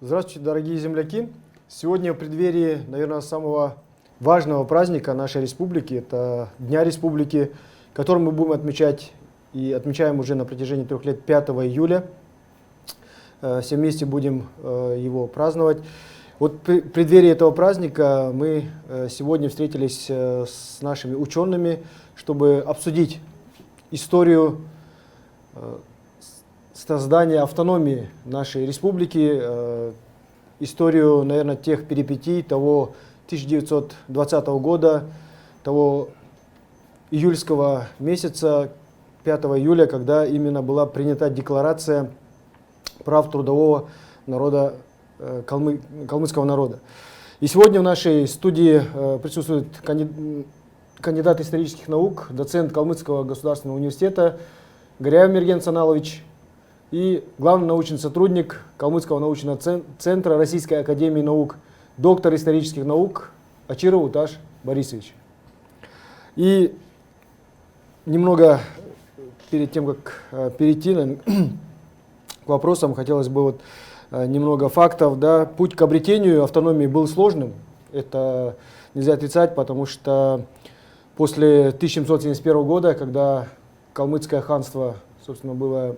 Здравствуйте, дорогие земляки! Сегодня в преддверии, наверное, самого важного праздника нашей республики, это Дня Республики, который мы будем отмечать и отмечаем уже на протяжении 3 лет 5 июля. Все вместе будем его праздновать. Вот в преддверии этого праздника мы сегодня встретились с нашими учеными, чтобы обсудить историю создания автономии нашей республики, историю, наверное, тех перипетий того 1920 года, того июльского месяца, 5 июля, когда именно была принята декларация прав трудового народа, калмыцкого народа. И сегодня в нашей студии присутствует кандидат исторических наук, доцент Калмыцкого государственного университета Гаряев Мерген Саналович и главный научный сотрудник Калмыцкого научного центра Российской академии наук, доктор исторических наук Ачиров Уташ Борисович. И немного перед тем, как перейти к вопросам, хотелось бы вот немного фактов. Да. Путь к обретению автономии был сложным, это нельзя отрицать, потому что после 1771 года, когда калмыцкое ханство, собственно, было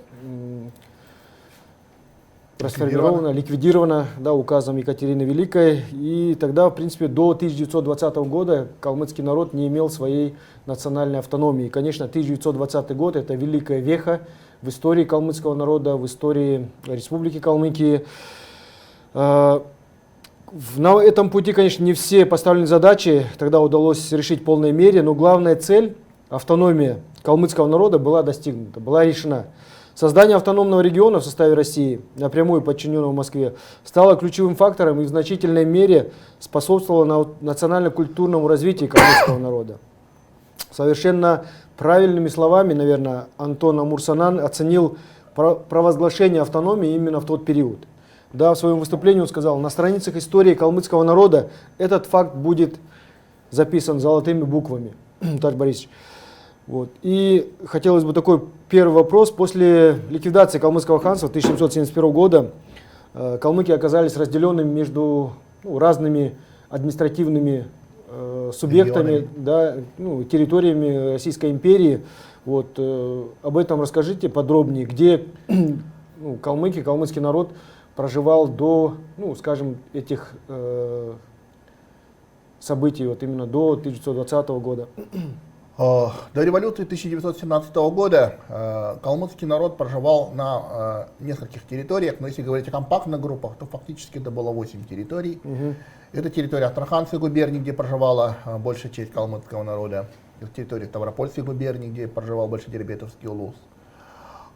расформировано, ликвидировано, да, указом Екатерины Великой, и тогда, в принципе, до 1920 года калмыцкий народ не имел своей национальной автономии. И, конечно, 1920 год – это великая веха в истории калмыцкого народа, в истории Республики Калмыкии. На этом пути, конечно, не все поставленные задачи тогда удалось решить в полной мере, но главная цель – автономия калмыцкого народа была достигнута, была решена. Создание автономного региона в составе России, напрямую подчиненного Москве, стало ключевым фактором и в значительной мере способствовало национально-культурному развитию калмыцкого народа. Совершенно правильными словами, наверное, Антон Амурсанан оценил провозглашение автономии именно в тот период. Да, в своем выступлении он сказал: на страницах истории калмыцкого народа этот факт будет записан золотыми буквами. Товарищ Борисович. Вот. И хотелось бы такой первый вопрос. После ликвидации калмыцкого ханства 1771 года калмыки оказались разделенными между разными административными субъектами, да, территориями Российской империи. Вот, об этом расскажите подробнее, где калмыцкий народ проживал до, скажем, этих событий, вот именно до 1920 года. До революции 1917 года калмыцкий народ проживал на нескольких территориях, но если говорить о компактных группах, то фактически это было 8 территорий. Это территория Астраханской губернии, где проживала большая часть калмыцкого народа. Это территория Ставропольской губернии, где проживал Большедербетовский улус.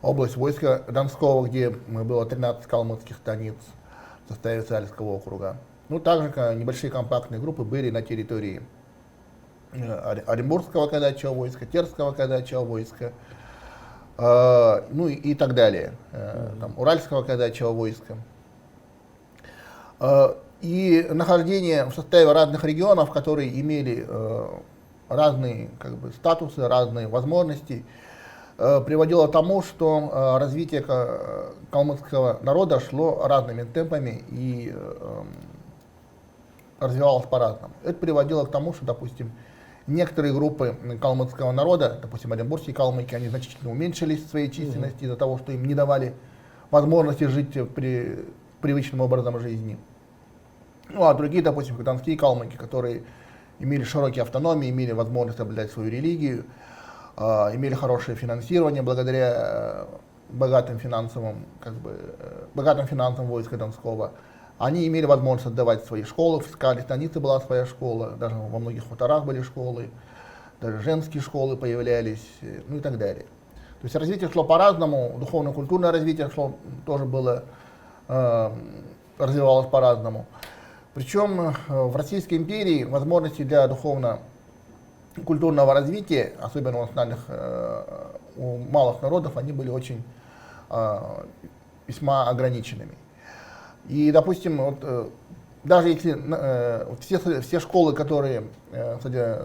Область войска Донского, где было 13 калмыцких станиц в составе Сальского округа. Также небольшие компактные группы были на территории Оренбургского казачьего войска, Терского казачьего войска, и так далее, Уральского казачьего войска. И нахождение в составе разных регионов, которые имели разные статусы, разные возможности, приводило к тому, что развитие калмыцкого народа шло разными темпами и развивалось по-разному. Это приводило к тому, что, допустим, некоторые группы калмыцкого народа, допустим, оренбургские калмыки, они значительно уменьшились в своей численности из-за того, что им не давали возможности жить привычным образом жизни. А другие, допустим, донские калмыки, которые имели широкие автономии, имели возможность соблюдать свою религию, имели хорошее финансирование благодаря богатым финансам войска Донского. Они имели возможность отдавать свои школы, в каждой станице была своя школа, даже во многих хуторах были школы, даже женские школы появлялись, и так далее. То есть развитие шло по-разному, духовно-культурное развитие тоже было, развивалось по-разному. Причем в Российской империи возможности для духовно-культурного развития, особенно у малых народов, они были очень весьма ограниченными. И, допустим, даже если все школы, которые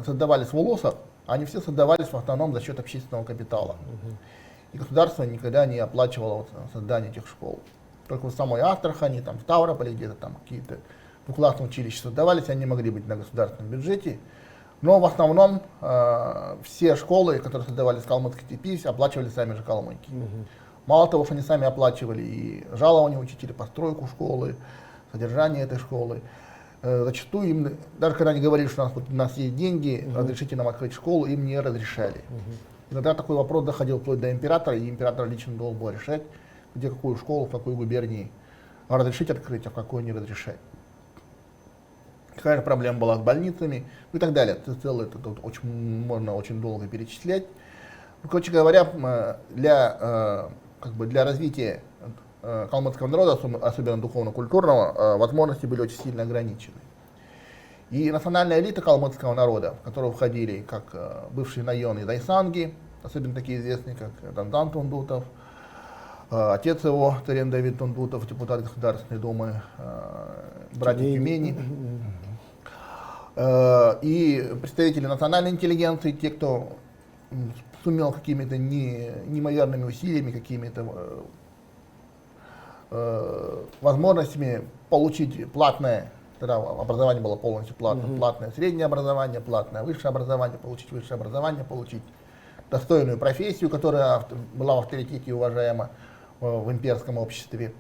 создавались в улусах, они все создавались в основном за счет общественного капитала. И государство никогда не оплачивало создание этих школ. только в самой Астрахани, там, в Ставрополе где-то там какие-то двухклассные училища создавались, они могли быть на государственном бюджете. Но в основном все школы, которые создавались в Калмыцкой степи, оплачивали сами же калмыки. Мало того, что они сами оплачивали и жалования учителей, постройку школы, содержание этой школы. Зачастую им, даже когда они говорили, что у нас есть деньги, разрешите нам открыть школу, им не разрешали. Иногда такой вопрос доходил вплоть до императора, и император лично должен был решать, где какую школу, в какой губернии разрешить открыть, а в какой не разрешать. Какая же проблема была с больницами, ну и так далее. Это можно очень долго перечислять. Ну, короче говоря, для развития калмыцкого народа, особенно духовно-культурного, возможности были очень сильно ограничены. И национальная элита калмыцкого народа, в которую входили как бывшие наёны Дайсанги, особенно такие известные, как Дандан Тундутов, отец его, Терен Давид Тундутов, депутат Государственной Думы, братья Тюмени, и представители национальной интеллигенции, те, кто сумел какими-то неимоверными усилиями, какими-то возможностями получить платное, тогда образование было полностью платным, платное среднее образование, платное высшее образование, получить высшее образование, получить достойную профессию, которая была в авторитете и уважаема в имперском обществе.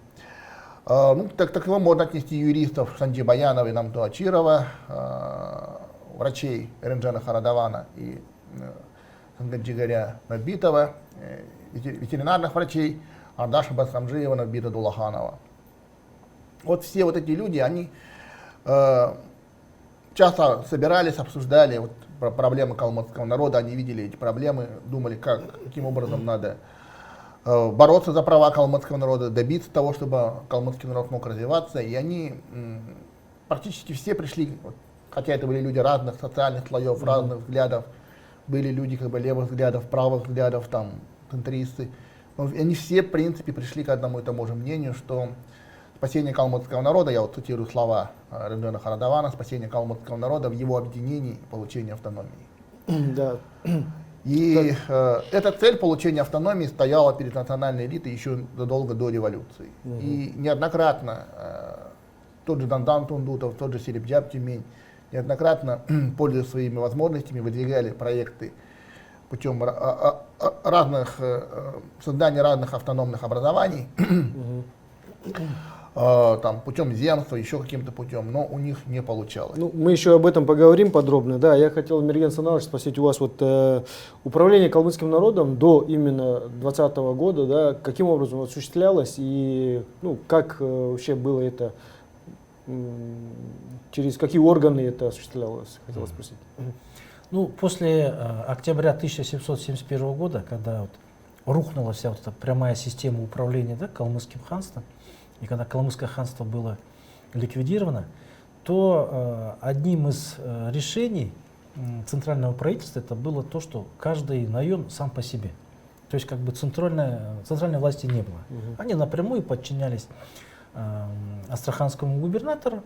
Ну, так его можно отнести юристов Санджи Баянова и Намту Ачирова, врачей Ренджана Харадавана и Сангаджигаря Надбитова, ветеринарных врачей Ардаша Басхамжиева, Надбита Дулаханова. Вот все вот эти люди, они часто собирались, обсуждали вот проблемы калмыцкого народа, они видели эти проблемы, думали, каким образом надо бороться за права калмыцкого народа, добиться того, чтобы калмыцкий народ мог развиваться. И они практически все пришли, хотя это были люди разных социальных слоев, разных взглядов, были люди как бы левых взглядов, правых взглядов, там, центристы. Но они все, в принципе, пришли к одному и тому же мнению, что спасение калмыцкого народа, я вот цитирую слова Ренджана Харадавана, спасение калмыцкого народа в его объединении и получении автономии. Да. И эта цель получения автономии стояла перед национальной элитой еще задолго до революции. И неоднократно тот же Дандан Тундутов, тот же Серебджаб Тюмень неоднократно, пользуясь своими возможностями, выдвигали проекты путем создания разных автономных образований, там, путем земства, еще каким-то путем, но у них не получалось. Ну, мы еще об этом поговорим подробно. Да, я хотел, Мерген Саналович, спросить у вас, вот управление калмыцким народом до именно 2020 года, да, каким образом осуществлялось и ну, как вообще было это, через какие органы это осуществлялось, хотел спросить. Ну, после октября 1771 года, когда вот рухнула вся вот эта прямая система управления, да, калмыцким ханством, и когда калмыцкое ханство было ликвидировано, то одним из решений центрального правительства это было то, что каждый наён сам по себе. То есть как бы центральной власти не было. Они напрямую подчинялись астраханскому губернатору,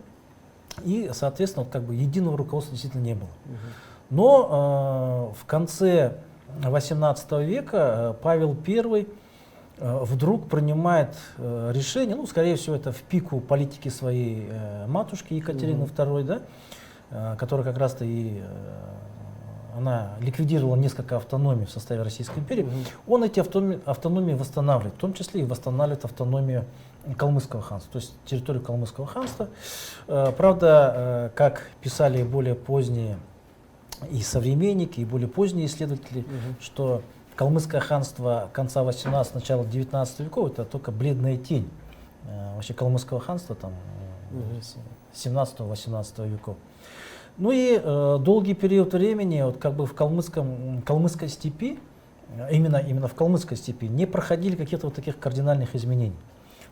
и, соответственно, вот как бы единого руководства действительно не было. Но в конце XVIII века Павел I вдруг принимает решение, ну, скорее всего, это в пику политики своей матушки Екатерины II, да, которая как раз-то и она ликвидировала несколько автономий в составе Российской империи. Он эти автономии восстанавливает, в том числе и восстанавливает автономию калмыцкого ханства, то есть территорию калмыцкого ханства. Правда, как писали более поздние и современники, и более поздние исследователи, что калмыцкое ханство конца 18 начала 19 веков это только бледная тень вообще калмыцкого ханства там 17-18 веков. Ну и долгий период времени вот как бы в калмыцкой степи, именно в калмыцкой степи, не проходили каких-то вот таких кардинальных изменений.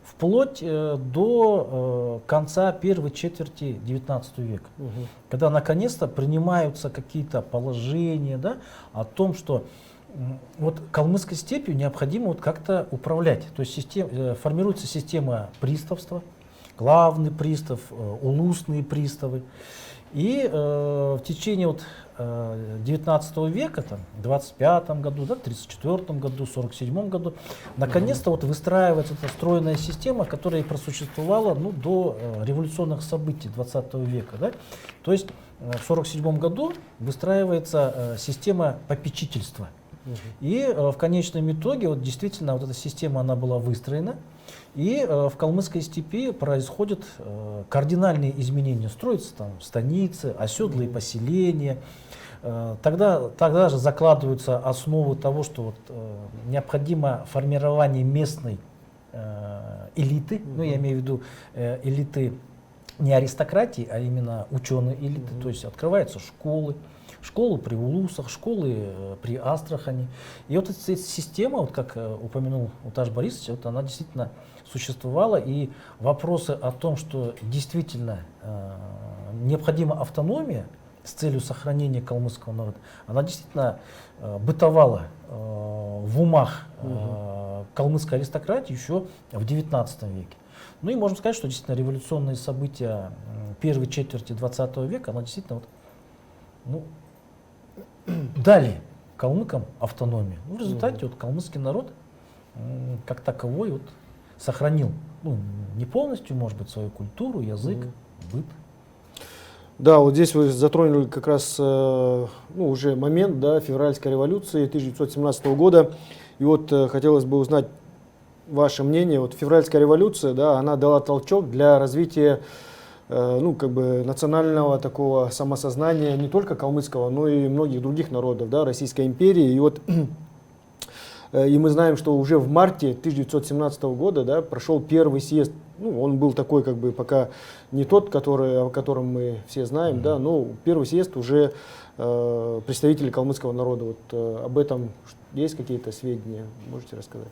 Вплоть до конца первой четверти 19 века, когда наконец-то принимаются какие-то положения, да, о том, что вот калмыцкой степью необходимо вот как-то управлять. То есть формируется система приставства, главный пристав, улусные приставы. И в течение вот, 19 века, там, в 25 году, да, 34 году, 47 году, наконец-то вот выстраивается эта стройная система, которая и просуществовала, ну, до революционных событий 20 века. Да? То есть в 47 году выстраивается система попечительства. И в конечном итоге вот, действительно вот эта система она была выстроена. И в Калмыцкой степи происходят кардинальные изменения. Строятся там станицы, оседлые поселения. Тогда же закладываются основы того, что вот, необходимо формирование местной элиты. Ну, я имею в виду элиты не аристократии, а именно ученые элиты. То есть открываются школы. Школы при Улусах, школы при Астрахани. И вот эта система, вот как упомянул Уташ Борисович, вот она действительно существовала. И вопросы о том, что действительно необходима автономия с целью сохранения калмыцкого народа, она действительно бытовала в умах калмыцкой аристократии еще в XIX веке. Ну и можем сказать, что действительно революционные события первой четверти XX века, она действительно вот, ну, дали калмыкам автономию. В результате вот, калмыцкий народ как таковой вот, сохранил, ну, не полностью, может быть, свою культуру, язык, быт. Да, вот здесь вы затронули как раз ну, уже момент, да, февральской революции 1917 года. И вот хотелось бы узнать ваше мнение. Вот февральская революция, да, она дала толчок для развития ну, как бы национального такого самосознания не только калмыцкого, но и многих других народов, да, Российской империи. И вот и мы знаем, что уже в марте 1917 года, да, прошел первый съезд. Ну, он был такой, как бы, пока не тот, о котором мы все знаем, да, но первый съезд уже представителей калмыцкого народа. Вот об этом есть какие-то сведения? Можете рассказать?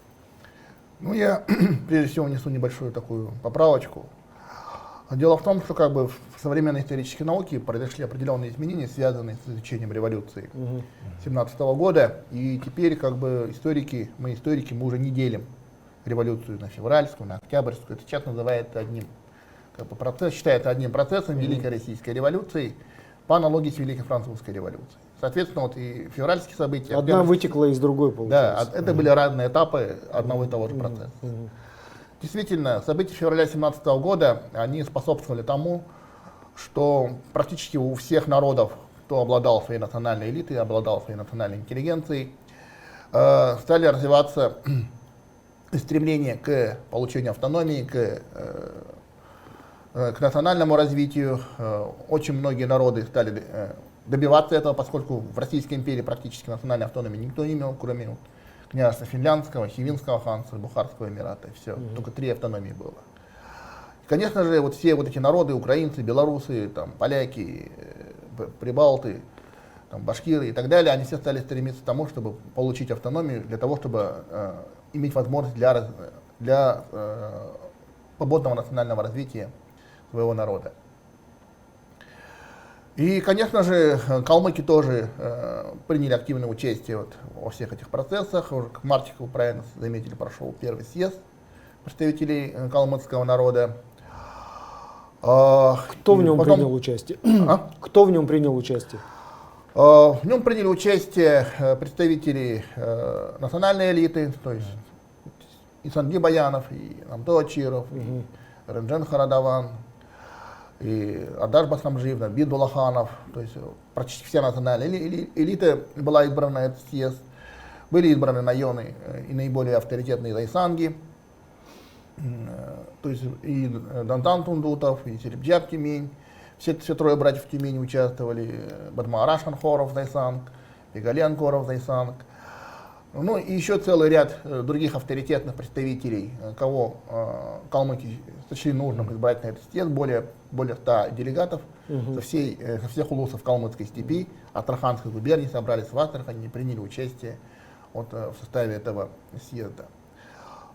Ну, я прежде всего внесу небольшую такую поправочку. Дело в том, что как бы в современной исторической науке произошли определенные изменения, связанные с изучением революции 1917 года. И теперь как бы мы историки, мы уже не делим революцию на февральскую, на октябрьскую. Это сейчас называется считается одним процессом Великой Российской революции по аналогии с Великой Французской революцией. Соответственно, вот и февральские события. Одна вытекла из другой, получается. Да, это были разные этапы одного и того же процесса. Действительно, события февраля 1917 года, они способствовали тому, что практически у всех народов, кто обладал своей национальной элитой, обладал своей национальной интеллигенцией, стали развиваться стремления к получению автономии, к национальному развитию. Очень многие народы стали добиваться этого, поскольку в Российской империи практически национальной автономии никто не имел, кроме княжества Финляндского, Хивинского ханства, Бухарского эмирата. Все, только 3 автономии было. Конечно же, вот все вот эти народы, украинцы, белорусы, там, поляки, прибалты, там, башкиры и так далее, они все стали стремиться к тому, чтобы получить автономию, для того, чтобы иметь возможность для свободного национального развития своего народа. И, конечно же, калмыки тоже приняли активное участие вот во всех этих процессах. Уже, как марте, как вы правильно заметили, прошел первый съезд представителей калмыцкого народа. Кто в нем принял участие? Кто в нем принял участие? В нем приняли участие представители национальной элиты, то есть и Санги Баянов, и Намто Ачиров, и Ренджен Харадаван, и Адаш Басамжиев, Бид Булаханов, то есть практически вся национальная элита была избрана на этот съезд. Были избраны найоны и наиболее авторитетные зайсанги, то есть и Дантан Тундутов, и Серебджак Тюмень, все 3 братьев Тюмени участвовали, Бадмаараш Анхоров зайсанг, Пегален Коров зайсанг. Ну и еще целый ряд других авторитетных представителей, кого калмыки сочли нужным избрать на этот съезд, более 100 делегатов со всех улусов Калмыцкой степи, Астраханской губернии собрались в Астрахани и приняли участие в составе этого съезда.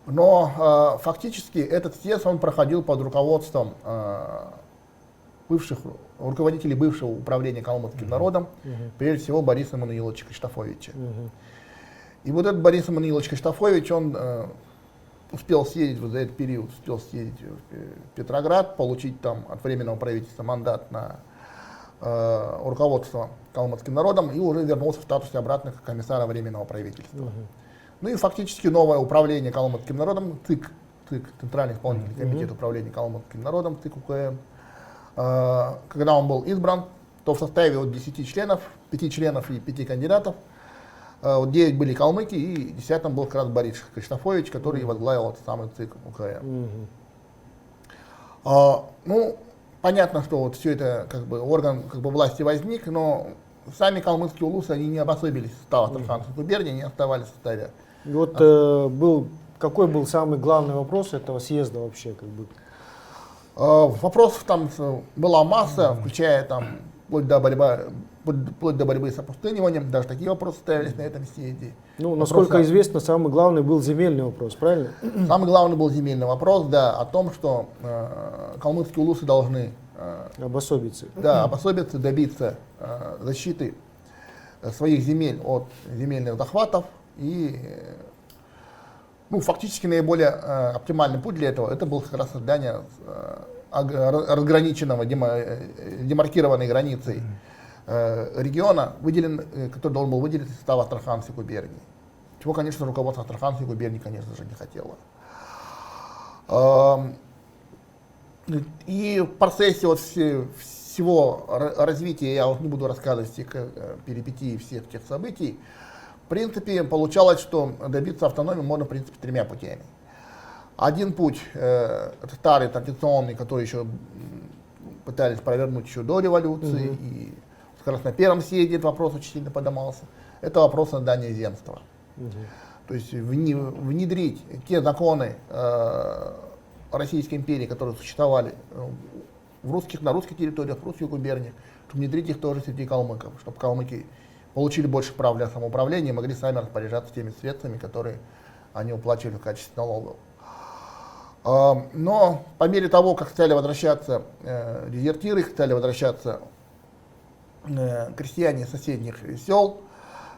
Но фактически этот съезд он проходил под руководством руководителей бывшего управления калмыцким народом, прежде всего Бориса Мануиловича Криштофовича. И вот этот Борис Мануилович Криштофович, он успел съездить вот за этот период, в Петроград, получить там от Временного правительства мандат на руководства калмыцким народом и уже вернулся в статусе обратно как комиссара Временного правительства. Ну и фактически новое управление калмыцким народом, ЦИК, Центральный исполнительный комитет управления калмыцким народом, ЦИК УКМ, когда он был избран, то в составе вот 10 членов, 5 членов и 5 кандидатов, 9 были калмыки, и 10-м был как раз Борис Криштофович, который возглавил вот самый ЦИК УКМ. Ну, понятно, что вот все это как бы орган как бы власти возник, но сами калмыцкие улусы, они не обособились в составе Астраханской губернии, они оставались в составе. И вот какой был самый главный вопрос этого съезда вообще? Как бы? Вопросов там была масса, включая там вплоть до борьбы с опустыниванием, даже такие вопросы ставились на этом съезде. Ну, насколько известно, самый главный был земельный вопрос, правильно? Самый главный был земельный вопрос, да, о том, что калмыцкие улусы должны Обособиться. да, обособиться, добиться защиты своих земель от земельных захватов. И ну, фактически наиболее оптимальный путь для этого это было как раз создание разграниченного, демаркированной границей региона, который должен был выделить из состава Астраханской губернии. Чего, конечно, руководство Астраханской губернии, конечно же, не хотело. И в процессе вот всего развития, я вот не буду рассказывать всех перипетий всех тех событий, в принципе, получалось, что добиться автономии можно, в принципе, 3 путями. Один путь, это старый, традиционный, который еще пытались провернуть еще до революции, и как раз на первом съезде этот вопрос очень сильно поднимался, это вопрос создания земства. То есть внедрить те законы Российской империи, которые существовали на русских территориях, в русских губерниях, внедрить их тоже среди калмыков, чтобы калмыки получили больше прав для самоуправления и могли сами распоряжаться теми средствами, которые они уплачивали в качестве налогов. Но по мере того, как стали возвращаться дезертиры, стали возвращаться крестьяне соседних сел,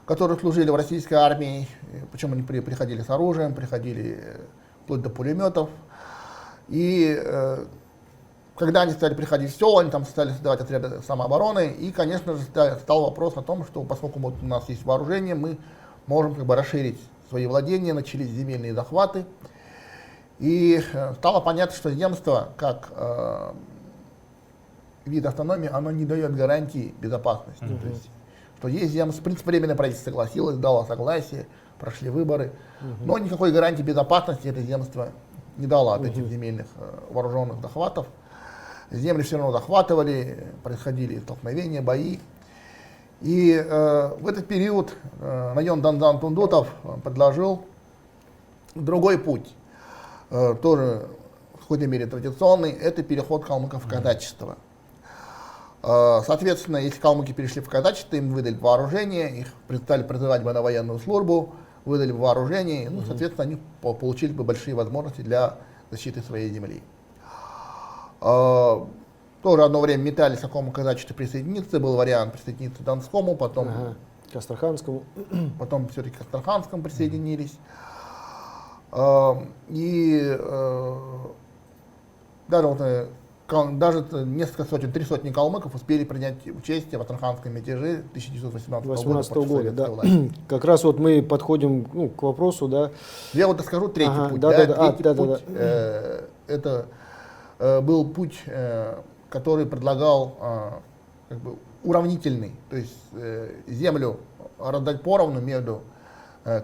которые служили в российской армии, причем они приходили с оружием, приходили вплоть до пулеметов. И когда они стали приходить в села, они там стали создавать отряды самообороны, и, конечно же, стал вопрос о том, что поскольку вот у нас есть вооружение, мы можем как бы расширить свои владения, начались земельные захваты. И стало понятно, что земство, как вид автономии, оно не дает гарантии безопасности. То есть, что есть земство, в принципе, временное правительство согласилось, дало согласие, прошли выборы, но никакой гарантии безопасности это земство не дало от этих земельных вооруженных захватов. Земли все равно захватывали, происходили столкновения, бои. И в этот период Найон Данзан Тундутов предложил другой путь, тоже в какой-то мере традиционный, это переход калмыков в казачество. Соответственно, если калмыки перешли в казачество, им выдали вооружение, их стали призывать бы на военную службу, выдали бы вооружение, ну, соответственно, они получили бы большие возможности для защиты своей земли. Тоже одно время метались, к какому казачеству присоединиться, был вариант присоединиться к Донскому, потом к Астраханскому. Потом все-таки к Астраханскому присоединились. И даже несколько сотен, 3 сотни калмыков успели принять участие в Астраханском мятеже 1918 года. Да. Как раз вот мы подходим к вопросу, да. Я вот расскажу третий путь. Третий путь это был путь, который предлагал как бы уравнительный, то есть землю раздать поровну между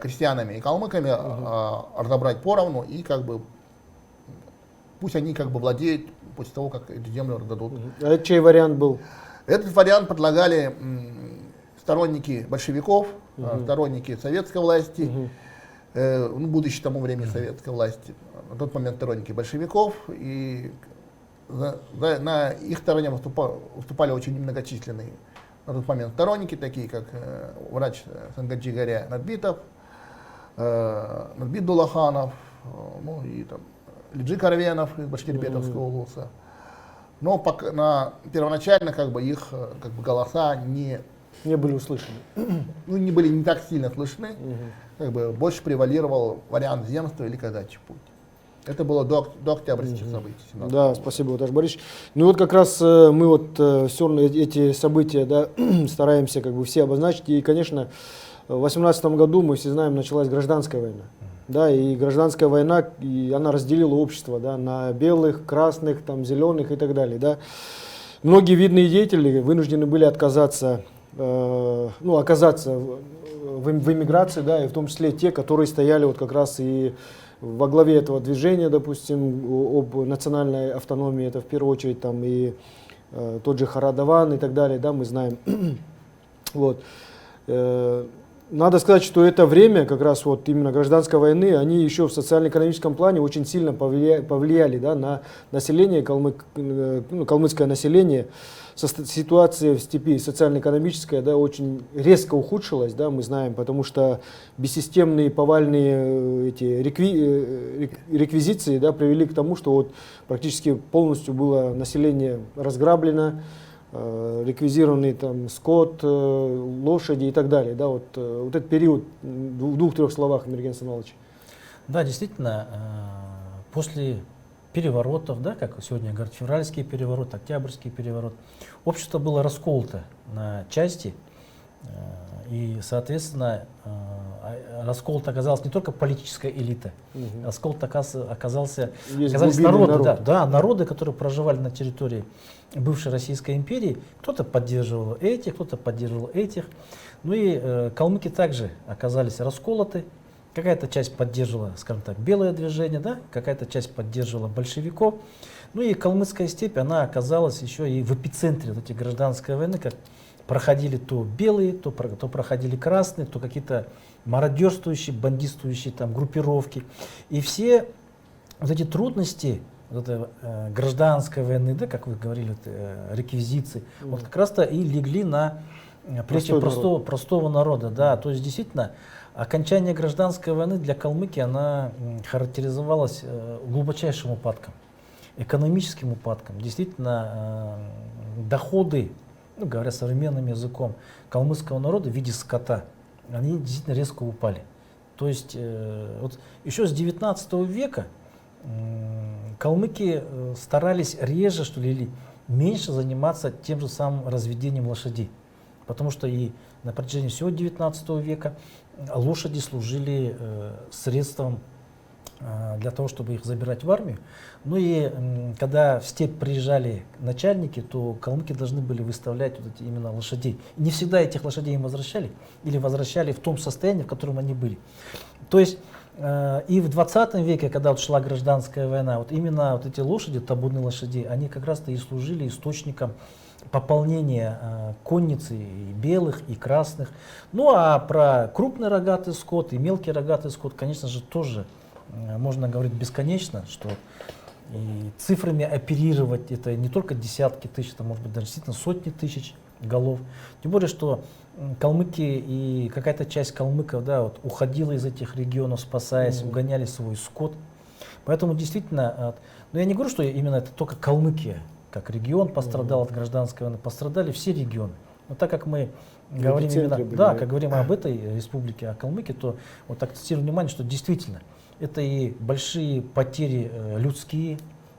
крестьянами и калмыками, разобрать поровну и как бы пусть они как бы владеют после того, как эту землю раздадут. А это чей вариант был? Этот вариант предлагали сторонники большевиков, сторонники советской власти, будущей тому времени советской власти, на тот момент сторонники большевиков, и на их стороне выступали очень немногочисленные на тот момент сторонники, такие как врач Сангаджигаря Надбитов, Надбит Дулаханов, ну и там Лиджи Карвенов из Башкирбетовского улуса. Но первоначально как бы их как бы голоса не были услышаны. Не были не так сильно слышны. Как бы больше превалировал вариант земства или казачий путь. Это было до октябрьских событий. 17 Да, года. спасибо, Виталий Борисович. Ну вот как раз мы вот все равно эти события, да, стараемся как бы все обозначить. И, конечно, в 2018 году, мы все знаем, началась гражданская война. Да, и гражданская война, и она разделила общество, да, на белых, красных, там, зеленых и так далее. Да. Многие видные деятели вынуждены были оказаться в эмиграции, да, и в том числе те, которые стояли вот как раз и во главе этого движения, допустим, об национальной автономии, это в первую очередь там и тот же Харадаван и так далее, да, мы знаем. Вот. Надо сказать, что это время, как раз вот именно гражданской войны, они еще в социально-экономическом плане очень сильно повлияли, да, на население, калмыцкое население. Ситуация в степи социально-экономическая, да, очень резко ухудшилась, да, мы знаем, потому что бессистемные повальные эти реквизиции, да, привели к тому, что вот практически полностью было население разграблено, реквизированный там скот, лошади и так далее. Да, вот этот период в двух-трех словах, Мирген Саналович. Да, действительно, после переворотов, да, как сегодня говорят, февральский переворот, октябрьский переворот, общество было расколото на части, и, соответственно, расколото оказалась не только политическая элита, расколото оказался народы, народы, которые проживали на территории бывшей Российской империи. Кто-то поддерживал этих, кто-то поддерживал этих. Ну и калмыки также оказались расколоты. Какая-то часть поддерживала, скажем так, белое движение, да? Какая-то часть поддерживала большевиков. Ну и калмыцкая степь, она оказалась еще и в эпицентре вот этой гражданской войны, как проходили то белые, то проходили красные, то какие-то мародерствующие, бандитствующие там группировки. И все вот эти трудности вот этой гражданской войны, да, как вы говорили, реквизиции, вот как раз-то и легли на плечи простого народа. Да. То есть действительно окончание гражданской войны для Калмыкии она характеризовалась глубочайшим упадком, экономическим упадком. Действительно доходы, ну, говоря современным языком, калмыцкого народа в виде скота, они действительно резко упали. То есть вот еще с 19 века калмыки старались реже, что ли, или меньше заниматься тем же самым разведением лошадей. Потому что и на протяжении всего 19 века лошади служили средством для того, чтобы их забирать в армию. Ну и когда в степь приезжали начальники, то калмыки должны были выставлять вот эти именно лошадей. И не всегда этих лошадей им возвращали, или возвращали в том состоянии, в котором они были. То есть и в 20 веке, когда вот шла гражданская война, вот именно вот эти лошади, табуны лошадей, они как раз-то и служили источником пополнения конницы и белых, и красных. Ну а про крупный рогатый скот и мелкий рогатый скот, конечно же, тоже можно говорить бесконечно, что и цифрами оперировать это не только десятки тысяч, это может быть даже действительно сотни тысяч голов. Тем более, что калмыки и какая-то часть калмыков, да, вот, уходила из этих регионов, спасаясь, угоняли свой скот. Поэтому действительно, но я не говорю, что именно это только Калмыкия, как регион пострадал от гражданской войны, пострадали все регионы. Но так как мы говорим именно, да, как говорим об этой республике, о Калмыкии, то вот акцентирую внимание, что действительно это и большие потери людские,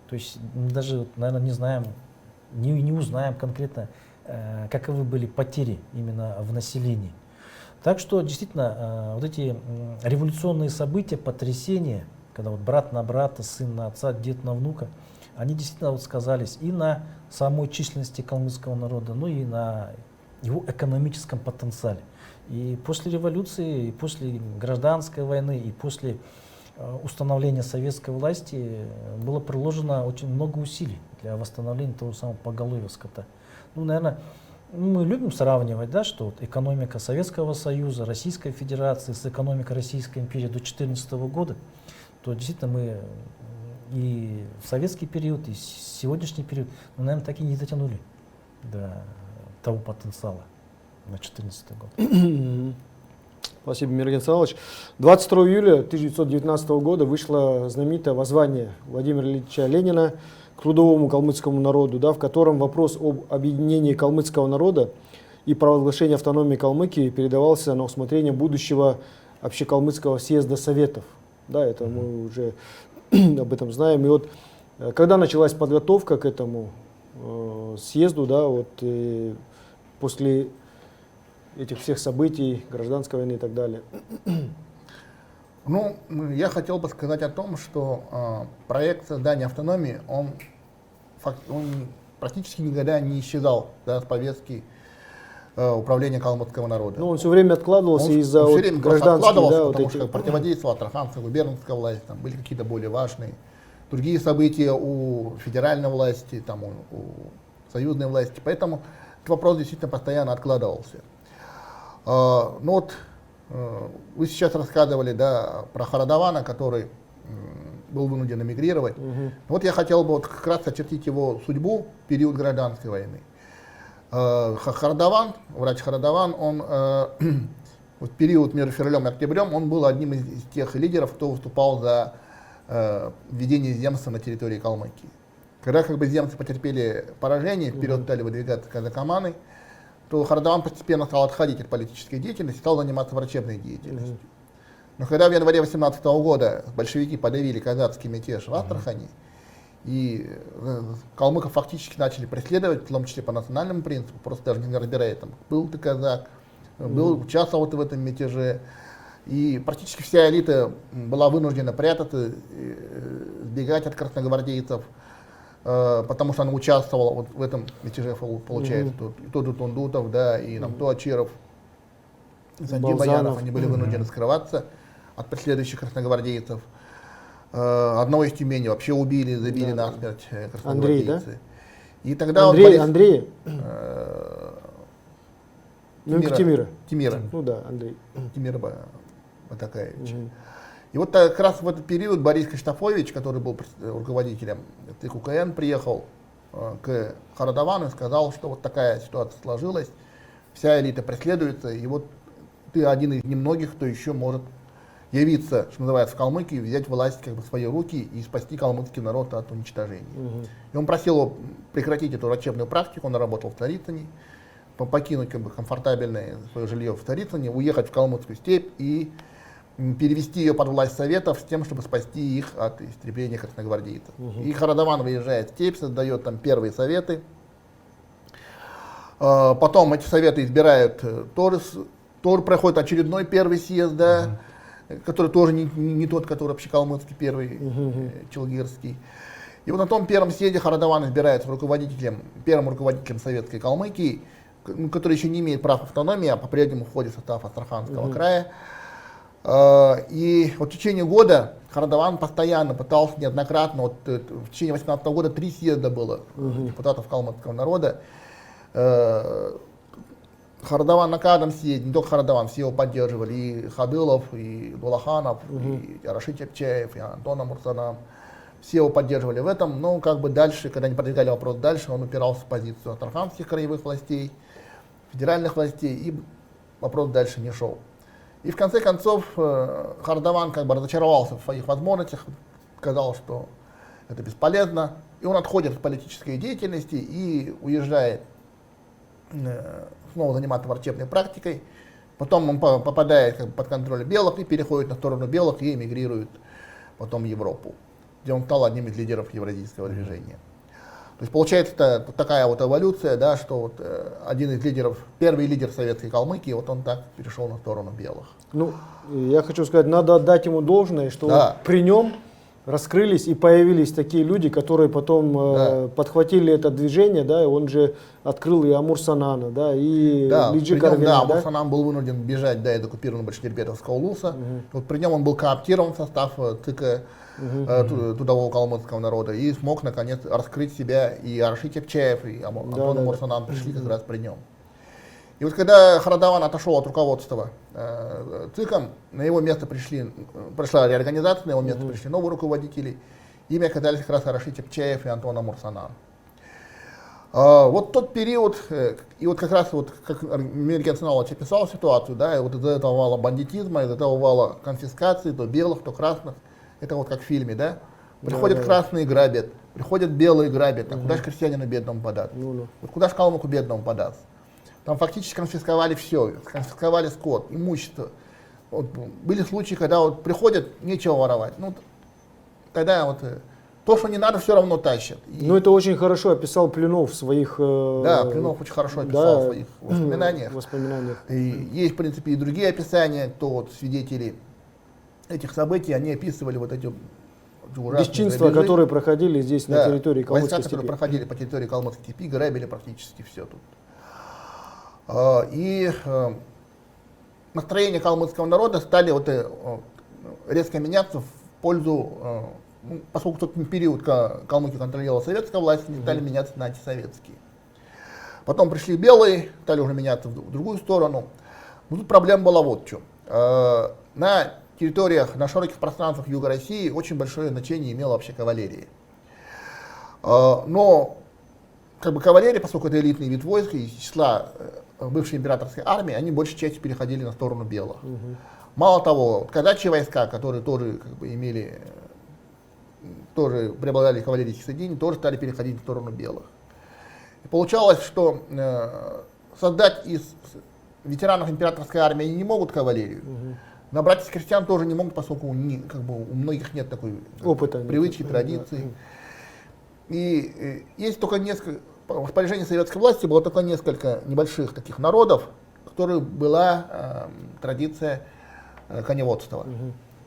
то есть даже, наверное, не знаем, не узнаем конкретно, каковы были потери именно в населении. Так что действительно вот эти революционные события, потрясения, когда вот брат на брата, сын на отца, дед на внука, они действительно вот сказались и на самой численности калмыцкого народа, ну и на его экономическом потенциале. И после революции, и после гражданской войны, и после установления советской власти было приложено очень много усилий для восстановления того самого поголовья скота. Ну, наверное, мы любим сравнивать, да, что вот экономика Советского Союза, Российской Федерации с экономикой Российской империи до 2014 года, то действительно мы и в советский период, и сегодняшний период, ну, наверное, так и не дотянули до того потенциала на 2014 год. Спасибо, Мирген Саналович. 22 июля 1919 года вышло знаменитое воззвание Владимира Ильича Ленина к трудовому калмыцкому народу, да, в котором вопрос об объединении калмыцкого народа и провозглашении автономии Калмыкии передавался на усмотрение будущего общекалмыцкого съезда Советов. Да, это мы уже об этом знаем. И вот когда началась подготовка к этому съезду, да, вот после этих всех событий, гражданской войны и так далее? Ну, я хотел бы сказать о том, что проект создания автономии, он практически никогда не исчезал, да, с повестки управления калмыцкого народа. Ну, он все время откладывался из-за все время гражданских, откладывался, да, потому вот что этих. противодействовала Астраханская губернская власть, там были какие-то более важные другие события у федеральной власти, там, у союзной власти. Поэтому этот вопрос действительно постоянно откладывался. Ну вот, вы сейчас рассказывали, да, про Харадавана, который был вынужден эмигрировать. Вот я хотел бы вот как раз очертить его судьбу в период гражданской войны. Харадаван, врач Харадаван, он в период между февралем и октябрем, он был одним из тех лидеров, кто выступал за введение земства на территории Калмыкии. Когда как бы земцы потерпели поражение, вперед стали выдвигаться казакоманы, то Харадаван постепенно стал отходить от политической деятельности, стал заниматься врачебной деятельностью. Но когда в январе 18 года большевики подавили казацкий мятеж в Астрахани, и калмыков фактически начали преследовать, в том числе по национальному принципу, просто даже не разбирая, там, был ты казак, участвовал ты в этом мятеже, и практически вся элита была вынуждена прятаться, сбегать от красногвардейцев, потому что она участвовала вот в этом мятеже, получается, то Тундутов, да, и то Ачиров, Санди Баянов, они были вынуждены скрываться от преследующих красногвардейцев. Одного из Тюмени вообще убили, забили насмерть красногвардейцы. Андрей, да? И тогда Андрей? Тимира. Ну да, Андрей. Тимира Батакаевич. И вот как раз в этот период Борис Криштофович, который был руководителем ТКУКН, приехал к Харадавану и сказал, что вот такая ситуация сложилась, вся элита преследуется, и вот ты один из немногих, кто еще может явиться, что называется, в Калмыкии, взять власть как бы в свои руки и спасти калмыцкий народ от уничтожения. И он просил его прекратить эту врачебную практику, он работал в Царицыне, покинуть как бы комфортабельное свое жилье в Царицыне, уехать в Калмыцкую степь и перевести ее под власть советов с тем, чтобы спасти их от истребления красногвардейцев. И Харадаван выезжает в степь, создает там первые советы. Потом эти советы избирают тоже проходит очередной первый съезд, да, который тоже не тот, который общекалмыцкий, первый, челгирский. И вот на том первом съезде Харадаван избирается первым руководителем советской Калмыкии, который еще не имеет прав автономии, а по-прежнему входит в состав Астраханского края. И вот в течение года Харадаван постоянно пытался неоднократно, вот в течение 18 года 3 съезда было депутатов калмыцкого народа. Харадаван на каждом съезде, не только Харадаван, все его поддерживали, и Хадылов, и Дулаханов, и Араши Чепчаев, и Антон Амурсанам, все его поддерживали в этом, но как бы дальше, когда они продвигали вопрос дальше, он упирался в позицию астраханских краевых властей, федеральных властей, и вопрос дальше не шел. И в конце концов Харадаван как бы разочаровался в своих возможностях, сказал, что это бесполезно, и он отходит от политической деятельности и уезжает снова заниматься врачебной практикой. Потом он попадает как бы под контроль белых и переходит на сторону белых и эмигрирует потом в Европу, где он стал одним из лидеров евразийского движения. То есть получается это такая вот эволюция, да, что вот один из лидеров, первый лидер советской Калмыкии, вот он так перешел на сторону белых. Ну, я хочу сказать, надо отдать ему должное, что вот при нем раскрылись и появились такие люди, которые потом подхватили это движение, да, и он же открыл и Амурсанана, да, и Лиджи Карвина. Да, Амурсанан был вынужден бежать из оккупированного Башкирбетовского улуса. Вот при нем он был кооптирован в состав ЦК трудового калмыцкого народа и смог наконец раскрыть себя, и Араши Чепчаев, и Антон Амурсанан пришли как раз при нем. И вот когда Харадаван отошел от руководства ЦИКом, на его место прошла реорганизация, на его место пришли новые руководители, ими оказались как раз Араши Чепчаев и Антон Амурсанан. Вот тот период, и вот как раз вот, как Мирген Сыналович описал ситуацию, да, и вот из-за этого вала бандитизма, из-за этого вала конфискации, то белых, то красных, это вот как в фильме, да, приходят красные грабят, приходят белые грабят, а куда же крестьянину бедному податься? Вот куда же калмыку бедному податься? Там фактически конфисковали все, конфисковали скот, имущество. Вот, были случаи, когда вот приходят, нечего воровать. Ну, тогда вот то, что не надо, все равно тащат. И, Ну, это очень хорошо описал Плюнов в своих... да, Плюнов очень хорошо описал в своих воспоминаниях. И есть, в принципе, и другие описания, кто вот свидетели этих событий, они описывали вот эти ужасные Бесчинства, грабежи. которые проходили здесь, на территории Калмыцкой войска, которые степи. проходили по территории Калмыцкой степи, грабили практически все тут. И настроения калмыцкого народа стали вот резко меняться в пользу, поскольку в тот период калмыки контролировала советская власть, они стали меняться на антисоветские. Потом пришли белые, стали уже меняться в другую сторону. Но тут проблема была вот в чем. На территориях, на широких пространствах Юга России очень большое значение имела вообще кавалерия. Но как бы кавалерия, поскольку это элитный вид войск, из числа бывшей императорской армии, они большей частью переходили на сторону белых. Мало того, казачьи войска, которые тоже как бы имели, тоже преобладали кавалерийские соединения, тоже стали переходить в сторону белых. И получалось, что создать из ветеранов императорской армии они не могут кавалерию. Набрать из крестьян тоже не могут, поскольку как бы, у многих нет такой Опыта, привычки, традиции. И есть только несколько, в распоряжении советской власти было только несколько небольших таких народов, в которых была традиция коневодства.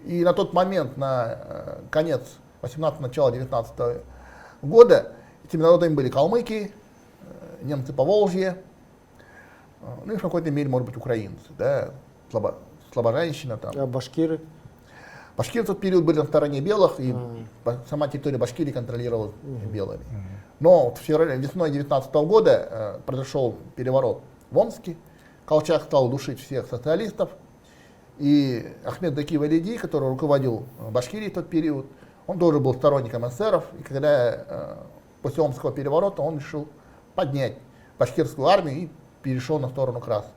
И на тот момент, на конец 18-го, начало 19 года, этими народами были калмыки, немцы Поволжья, ну и в какой-то мере, может быть, украинцы, да, слабожанщина там. А башкиры? Башкиры в тот период были на стороне белых, и сама территория Башкирии контролировалась белыми. Но в феврале, весной 19 года произошел переворот в Омске, Колчак стал душить всех социалистов, и Ахмед Даки Валиди, который руководил Башкирией в тот период, он тоже был сторонником эсеров, и когда после Омского переворота он решил поднять башкирскую армию и перешел на сторону красных.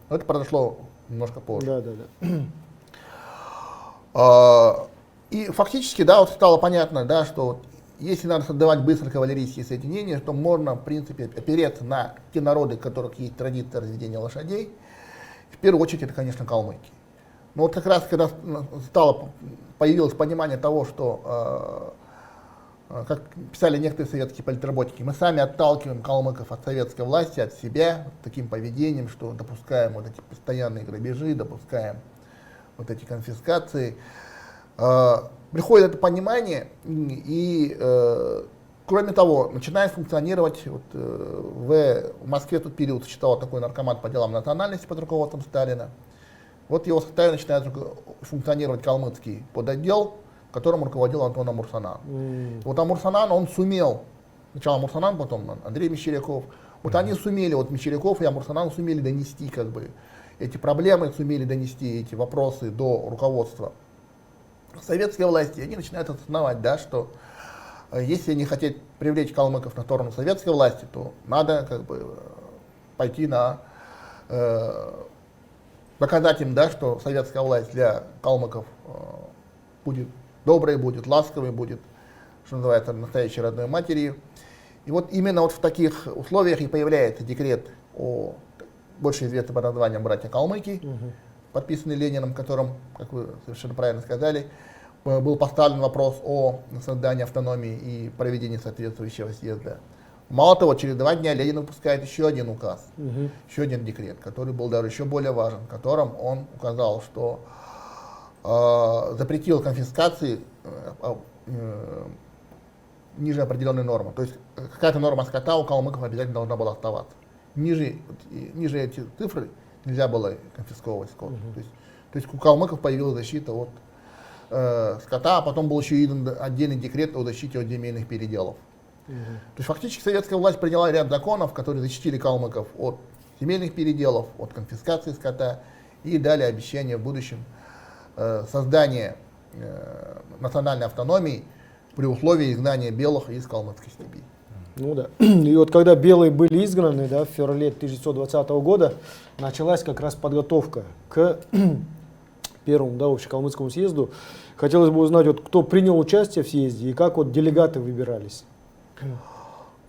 Но это произошло немножко позже. И фактически, да, вот стало понятно, да, что если надо создавать быстро кавалерийские соединения, то можно, в принципе, опереться на те народы, у которых есть традиция разведения лошадей. В первую очередь, это, конечно, калмыки. Но вот как раз, когда появилось понимание того, что, как писали некоторые советские политработники, мы сами отталкиваем калмыков от советской власти, от себя, таким поведением, что допускаем вот эти постоянные грабежи, допускаем вот эти конфискации. Приходит это понимание, и кроме того, начинает функционировать, вот, в Москве в тот период существовал такой наркомат по делам национальности под руководством Сталина. Вот в его составе начинает функционировать калмыцкий подотдел, которым руководил Антон Амурсанан. Вот Амурсанан, он сумел, сначала Амурсанан, потом Андрей Мещеряков, вот они сумели, вот Мещеряков и Амурсанан сумели донести как бы эти проблемы, сумели донести эти вопросы до руководства советской власти, и они начинают осознавать, да, что если они хотят привлечь калмыков на сторону советской власти, то надо как бы пойти на доказать им, да, что советская власть для калмыков будет доброй, будет ласковой, будет, что называется, настоящей родной матерью. И вот именно вот в таких условиях и появляется декрет о больше известный под названием «Братья Калмыки», подписанный Лениным, в котором, как вы совершенно правильно сказали, был поставлен вопрос о создании автономии и проведении соответствующего съезда. Мало того, через 2 дня Ленин выпускает еще один указ, еще один декрет, который был даже еще более важен, в котором он указал, что запретил конфискации ниже определенной нормы. То есть какая-то норма скота у калмыков обязательно должна была оставаться. Ниже эти цифры нельзя было конфисковывать скот. То есть у калмыков появилась защита от скота, а потом был еще издан отдельный декрет о защите от земельных переделов. То есть фактически советская власть приняла ряд законов, которые защитили калмыков от земельных переделов, от конфискации скота и дали обещание в будущем создания национальной автономии при условии изгнания белых из калмыцкой степи. Ну да. И вот когда белые были изгнаны, да, в феврале 1920 года, началась как раз подготовка к первому, да, общекалмыцкому съезду. Хотелось бы узнать, вот, кто принял участие в съезде и как вот делегаты выбирались.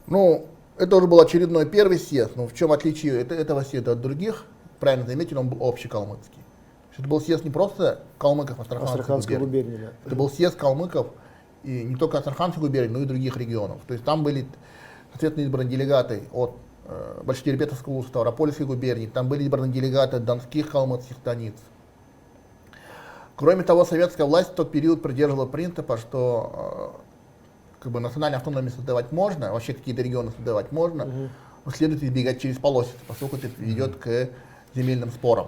Ну, это уже был очередной первый съезд, но в чем отличие этого съезда от других, правильно заметили, он был общекалмыцкий. Это был съезд не просто калмыков Астраханской губернии, да. это был съезд калмыков и не только Астраханской губернии, но и других регионов. То есть там были, соответственно, избраны делегаты от Большедербетовского улуса, Ставропольской губернии, там были избраны делегаты от донских, калмыцких станиц. Кроме того, советская власть в тот период придерживала принципа, что как бы национальную автономию создавать можно, вообще какие-то регионы создавать можно, но следует избегать через полосицы, поскольку это ведет к земельным спорам.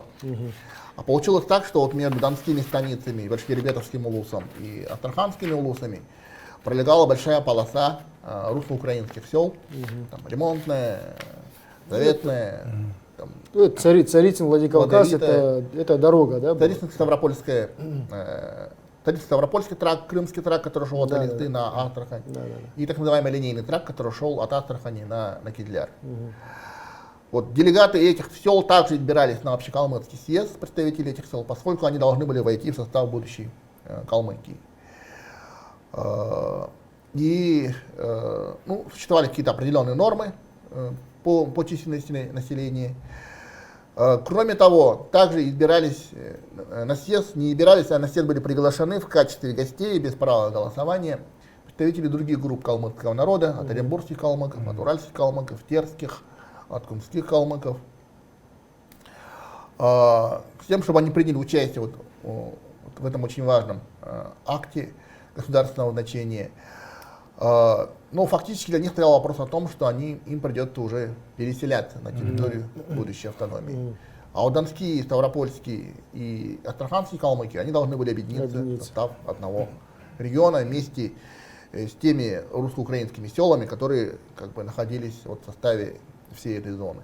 А получилось так, что вот между донскими станицами, Большедербетовским улусом и Астраханскими улусами пролегала большая полоса русско-украинских сел, там, Ремонтная, Заветная, там, Ну, это Царицын, Владикавказ, Плодовитая. это дорога, да? была? Царицын-Ставропольский тракт, Крымский тракт, который шел от Да, Оренты да. на Астрахань, Да, да, и так называемый линейный тракт, который шел от Астрахани на Кизляр. Вот, делегаты этих сел также избирались на общекалмыцкий съезд, представители этих сел, поскольку они должны были войти в состав будущей Калмыкии. Ну, существовали какие-то определенные нормы по численности населения. Кроме того, также избирались на съезд, не избирались, а на съезд были приглашены в качестве гостей без права голосования представители других групп калмыцкого народа, от оренбургских калмыков, от уральских калмыков, терских, от кумских калмыков, с тем, чтобы они приняли участие вот в этом очень важном акте государственного значения. Но фактически для них стоял вопрос о том, что им придется уже переселяться на территорию будущей автономии. А вот донские, ставропольские и астраханские калмыки, они должны были объединиться в состав одного региона вместе с теми русско-украинскими селами, которые как бы находились вот в составе всей этой зоны.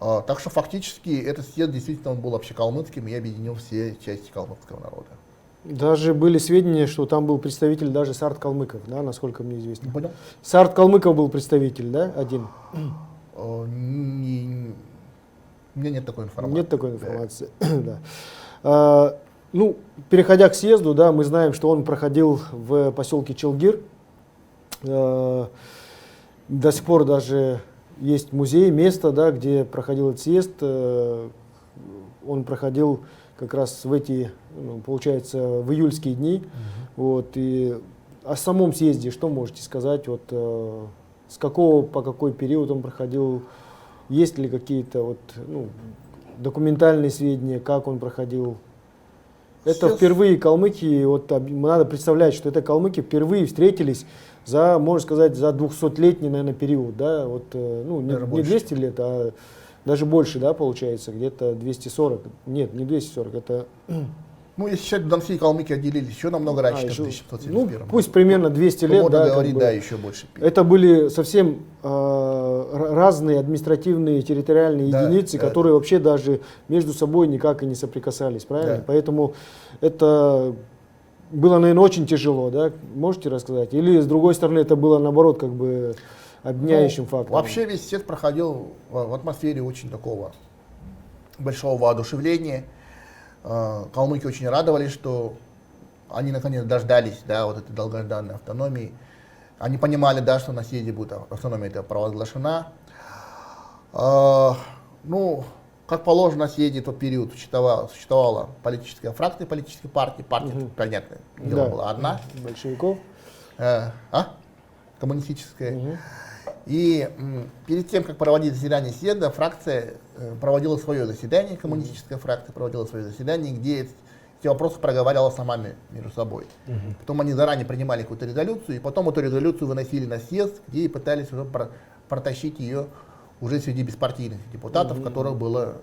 Так что фактически этот съезд действительно он был общекалмыцким и объединил все части калмыцкого народа. Даже были сведения, что там был представитель даже сарт-калмыков, да, насколько мне известно. Не понял? Сарт-калмыков был представитель, да, один? У меня нет такой информации. Нет такой информации, да. Ну, переходя к съезду, да, мы знаем, что он проходил в поселке Челгир. До сих пор даже есть музей, место, да, где проходил этот съезд. Он проходил как раз в эти, ну, получается, в июльские дни. Вот, и о самом съезде что можете сказать? Вот, с какого по какой период он проходил? Есть ли какие-то вот, ну, документальные сведения, как он проходил? Это Съезд. впервые калмыки, вот надо представлять, что это калмыки впервые встретились за, можно сказать, за 200-летний, наверное, период, да, вот, ну, не 200 лет, а даже больше, да, получается, где-то 240, нет, не 240, это... Ну, если считать, донские калмыки отделились еще намного раньше, чем в еще, 1771 ну, пусть примерно 200 лет, можно да, говорить, как бы. да, еще больше. Это были совсем разные административные территориальные Да, единицы, да, которые вообще даже между собой никак и не соприкасались, правильно? Да. Поэтому это было, наверное, очень тяжело, да? Можете рассказать? Или, с другой стороны, это было, наоборот, как бы объединяющим фактором? Вообще весь съезд проходил в атмосфере очень такого большого воодушевления. Калмыки очень радовались, что они наконец дождались, да, вот этой долгожданной автономии. Они понимали, да, что на съезде будет автономия эта провозглашена. Ну, как положено, на съезде в тот период существовала политическая фракция политической партии. Партия, понятно, дело была одна. Большевиков. Коммунистическая. И перед тем, как проводить заседание съезда, фракция проводила свое заседание, коммунистическая фракция проводила свое заседание, где эти вопросы проговаривала сама между собой. Потом они заранее принимали какую-то резолюцию, и потом эту резолюцию выносили на съезд, где и пытались уже протащить ее уже среди беспартийных депутатов, в которых было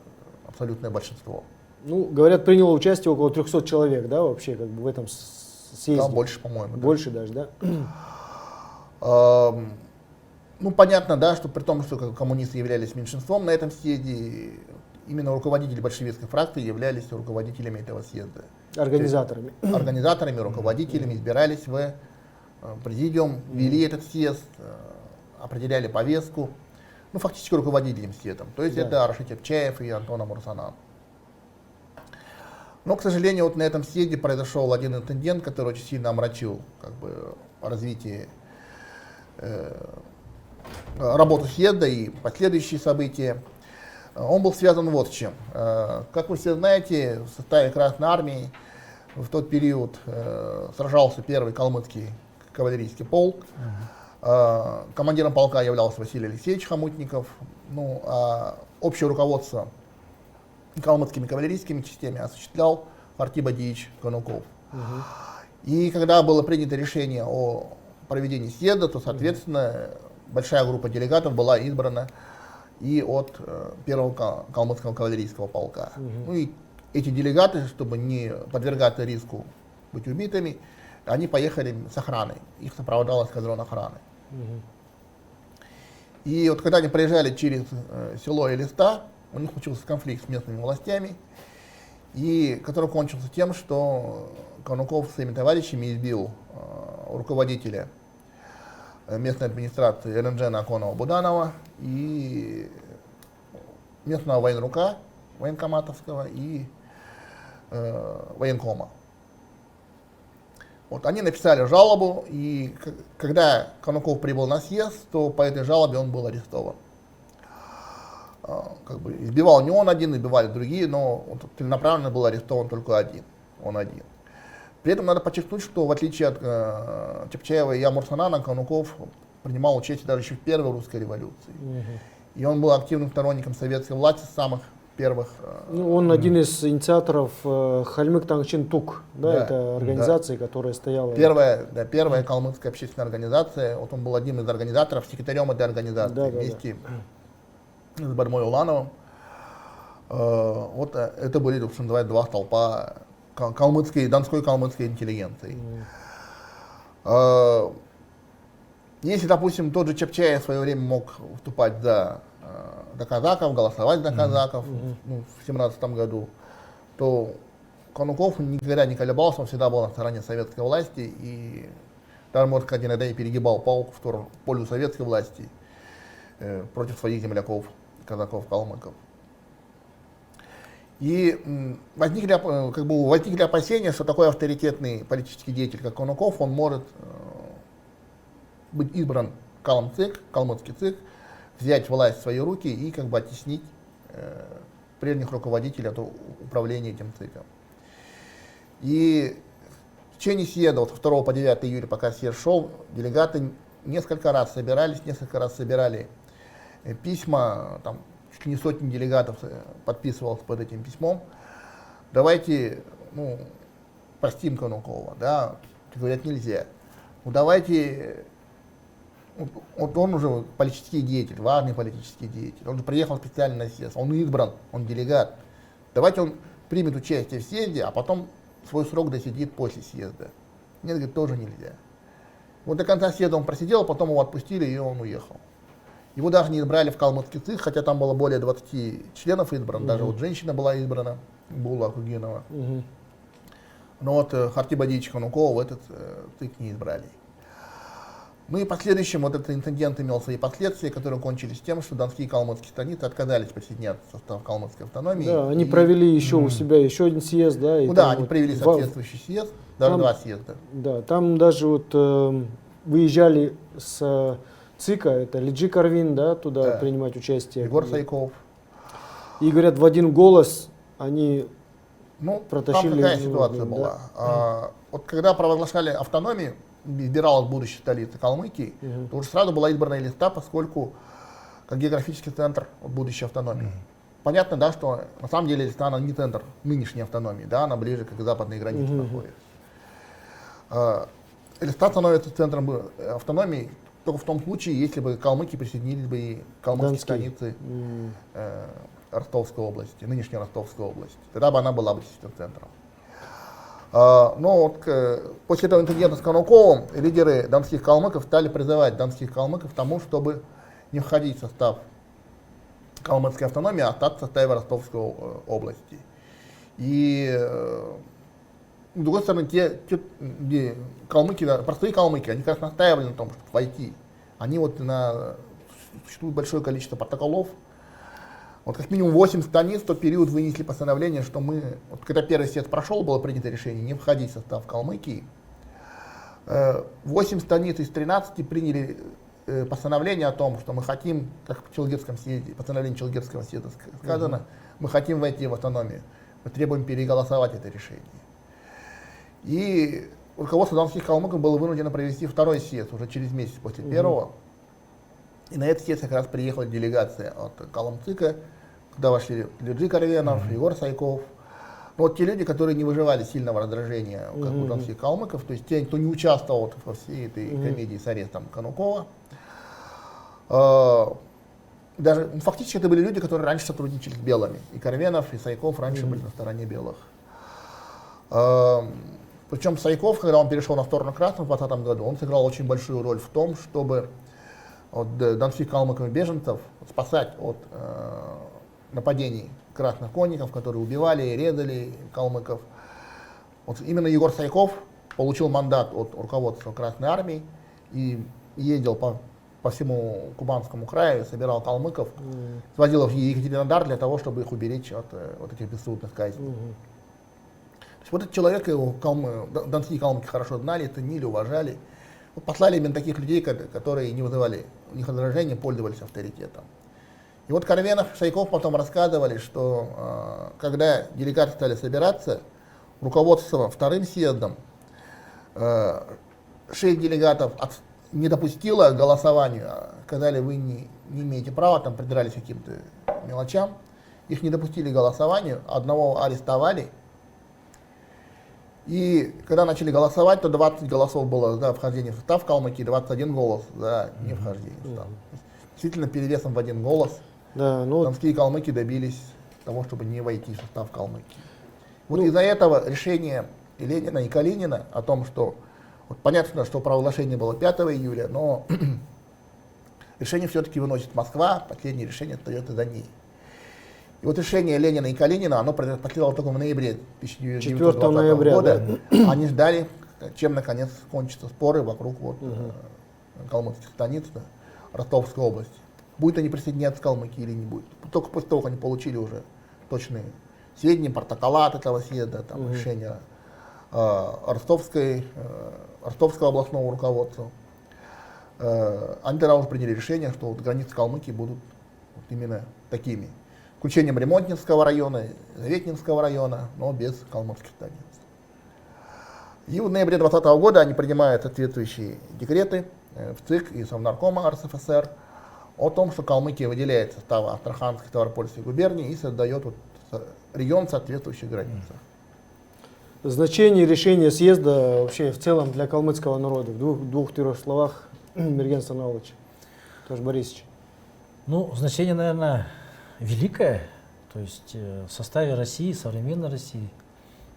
абсолютное большинство. Ну, говорят, приняло участие около 300 человек, да, вообще, как бы в этом съезде? Да, больше, по-моему. Больше даже, да? Ну, понятно, да, что при том, что коммунисты являлись меньшинством на этом съезде, именно руководители большевистской фракции являлись руководителями этого съезда. Организаторами. Организаторами, руководителями избирались в президиум, вели этот съезд, определяли повестку, ну, фактически руководителем съездом. То есть это Аршит Чапчаев и Антон Амурсанан. Но, к сожалению, вот на этом съезде произошел один инцидент, который очень сильно омрачил как бы развитие работу съезда и последующие события. Он был связан вот с чем. Как вы все знаете, в составе Красной Армии В тот период сражался первый калмыцкий кавалерийский полк. Командиром полка являлся Василий Алексеевич Хомутников. Ну, а общее руководство калмыцкими кавалерийскими частями осуществлял Хартиба Диич Конуков. И когда было принято решение о проведении съезда, то, соответственно, большая группа делегатов была избрана и от первого калмыцкого кавалерийского полка. Ну и эти делегаты, чтобы не подвергаться риску быть убитыми, они поехали с охраной. Их сопровождал эскадрон охраны. И вот когда они проезжали через село Элиста, у них случился конфликт с местными властями, и который кончился тем, что Конуков с своими товарищами избил руководителя местной администрации Эренджена Аконова-Буданова и местного военрука, военкоматовского и военкома. Вот, они написали жалобу, и когда Конуков прибыл на съезд, то по этой жалобе он был арестован. Как бы избивал не он один, избивали другие, но он целенаправленно был арестован только один, он один. При этом надо подчеркнуть, что в отличие от Чапчаева и Ямурсанана, Конуков принимал участие даже еще в первой русской революции. И он был активным сторонником советской власти с самых первых. Ну, он один из инициаторов Хальмык Тангчин Тук, да, Да, это организация, которая стояла. Первая калмыцкая общественная организация. Вот он был одним из организаторов, секретарем этой организации вместе с Бадмой Улановым. Вот это были, что называется, два столпа донской калмыцкой интеллигенции. Если, допустим, тот же Чапчаев в свое время мог выступать за казаков, голосовать за казаков в 17 году, то Конуков никогда не колебался, он всегда был на стороне советской власти и даже, можно сказать, иногда и перегибал палку в пользу советской власти против своих земляков, казаков, калмыков. И возникли опасения, что такой авторитетный политический деятель, как Конуков, он может быть избран калмыцкий ЦИК, взять власть в свои руки и как бы оттеснить прежних руководителей от управления этим ЦИКом. И в течение съезда, вот с 2 по 9 июля, пока съезд шел, делегаты несколько раз собирали письма, там чуть ли не сотни делегатов подписывалось под этим письмом. Давайте, простим Конукова, да, говорят, нельзя. Ну давайте. Вот он уже политический деятель, важный политический деятель. Он же приехал специально на съезд, он избран, он делегат. Давайте он примет участие в съезде, а потом свой срок досидит после съезда. Нет, говорит, тоже нельзя. Вот до конца съезда он просидел, потом его отпустили, и он уехал. Его даже не избрали в калмыцкий ЦИК, хотя там было более 20 членов избрано, даже вот женщина была избрана, Була Акугинова. Но вот Хартиба Диича Конукова в этот ЦИК не избрали. Ну и в последующем вот этот инцидент имел свои последствия, которые кончились тем, что донские и калмыцкие станицы отказались присоединяться в состав калмыцкой автономии. Да, они провели еще у себя еще один съезд, да? Ну да, они провели соответствующий съезд, даже два съезда. Да, там даже вот выезжали с ЦИКа, это Лиджи Карвин, да, туда принимать участие. Егор Сайков. И говорят, в один голос они протащили. Там какая ситуация была. Вот когда провозглашали автономию, избиралась будущая столица Калмыкии, то уже сразу была избрана Элиста, поскольку как географический центр будущей автономии. Понятно, да, что на самом деле Элиста, она не центр нынешней автономии, да, она ближе к западной границе находится. Элиста становится центром автономии только в том случае, если бы калмыки присоединились бы и калмыцкие станицы Ростовской области, нынешней Ростовской области. Тогда бы она была бы действительно центром. Но вот после этого инцидента с Конуковым лидеры донских калмыков стали призывать донских калмыков к тому, чтобы не входить в состав калмыцкой автономии, а остаться в составе Ростовской области. И с другой стороны, те калмыки, простые калмыки, они как раз настаивали на том, чтобы войти. Они вот существует большое количество протоколов. Вот как минимум 8 станиц в тот период вынесли постановление, что мы, вот когда первый съезд прошел, было принято решение не входить в состав Калмыкии. 8 станиц из 13 приняли постановление о том, что мы хотим, как в Челгетском съезде, постановление Челгетского съезда сказано, мы хотим войти в автономию. Мы требуем переголосовать это решение. И руководство донских калмыков было вынуждено провести второй съезд уже через месяц после первого. И на этот съезд как раз приехала делегация от Калмыцика, куда вошли Люджи Карвенов, Егор Сайков. Но вот те люди, которые не выживали сильного раздражения как у донских калмыков, то есть те, кто не участвовал вот во всей этой комедии с арестом Канукова. Даже фактически это были люди, которые раньше сотрудничали с белыми. И Карвенов, и Сайков раньше были на стороне белых. Причем Сайков, когда он перешел на сторону красных в 2020 году, он сыграл очень большую роль в том, чтобы от донских калмыков и беженцев спасать от нападений красных конников, которые убивали и резали калмыков. Вот именно Егор Сайков получил мандат от руководства Красной Армии и ездил по всему Кубанскому краю, собирал калмыков, свозил их в Екатеринодар для того, чтобы их уберечь от вот этих бессудных казней. То есть вот этот человек, его донские калмыки хорошо знали, ценили, уважали. Вот послали именно таких людей, которые не вызывали у них раздражения, пользовались авторитетом. И вот Карвенов и Сайков потом рассказывали, что когда делегаты стали собираться, руководство вторым съездом 6 делегатов не допустило к голосованию, сказали, вы не имеете права, там придрались к каким-то мелочам, их не допустили к голосованию, одного арестовали. И когда начали голосовать, то 20 голосов было за вхождение в состав Калмыкии, 21 голос за невхождение в состав. Действительно, перевесом в 1 голос донские калмыки добились того, чтобы не войти в состав Калмыкии. Вот из-за этого решение и Ленина, и Калинина о том, что вот понятно, что провозглашение было 5 июля, но решение все-таки выносит Москва, последнее решение остается за ней. И вот решение Ленина и Калинина, оно последовало только в ноябре 1920 года. Да. Они ждали, чем наконец кончатся споры вокруг калмыцких станиц Ростовской области. Будут они присоединяться к Калмыкии или не будет. Только после того, как они получили уже точные сведения, протокола от этого съезда, там, решения Ростовского областного руководства, они тогда уже приняли решение, что вот границы Калмыкии будут вот именно такими. Включением Ремонтнинского района, Заветнинского района, но без калмыцких станиц. И в ноябре 2020 года они принимают соответствующие декреты в ЦИК и Совнаркома РСФСР о том, что Калмыкия выделяет состав Астраханской, Ставропольской губернии и создает вот регион в соответствующих границах. Значение решения съезда вообще в целом для калмыцкого народа в двух-трех словах, Мерген Саналович, Тош Борисович. Ну, значение, наверное, великое. То есть в составе России, современной России,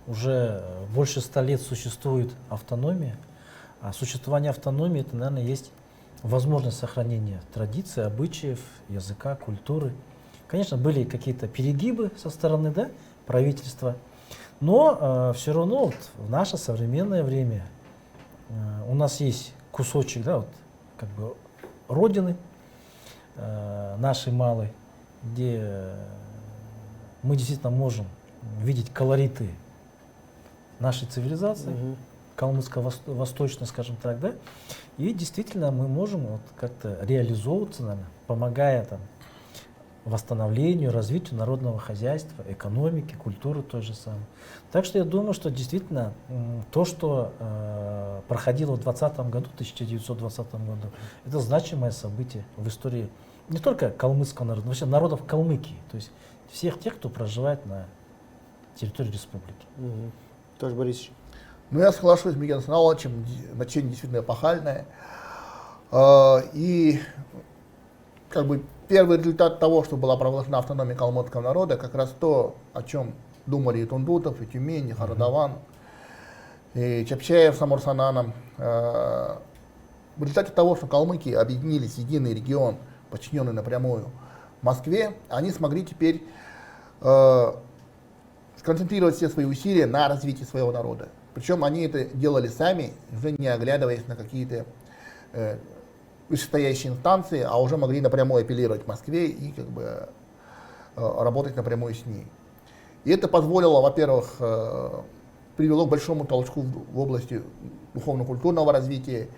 уже больше 100 лет существует автономия. А существование автономии, это, наверное, есть возможность сохранения традиций, обычаев, языка, культуры. Конечно, были какие-то перегибы со стороны правительства, но все равно вот, в наше современное время у нас есть кусочек как бы родины нашей малой, где мы действительно можем видеть колориты нашей цивилизации, калмыцко-восточной, скажем так, и действительно мы можем вот как-то реализовываться, наверное, помогая там восстановлению, развитию народного хозяйства, экономики, культуры той же самой. Так что я думаю, что действительно то, что проходило в 1920 году, это значимое событие в истории не только калмыцкого народа, но вообще народов Калмыкии, то есть всех тех, кто проживает на территории республики. Тош Борисович. Ну, я соглашусь с Мигеном Саналовичем, значение действительно эпохальное. И как бы первый результат того, что была провозглашена автономия калмыцкого народа, как раз то, о чем думали и Тундутов, и Тюмень, и Харадаван, и Чапчаев с Амурсананом. В результате того, что калмыки объединились в единый регион, подчиненный напрямую Москве, они смогли теперь сконцентрировать все свои усилия на развитии своего народа. Причем они это делали сами, уже не оглядываясь на какие-то вышестоящие инстанции, а уже могли напрямую апеллировать к Москве и как бы работать напрямую с ней. И это позволило, во-первых, привело к большому толчку в области духовно-культурного развития.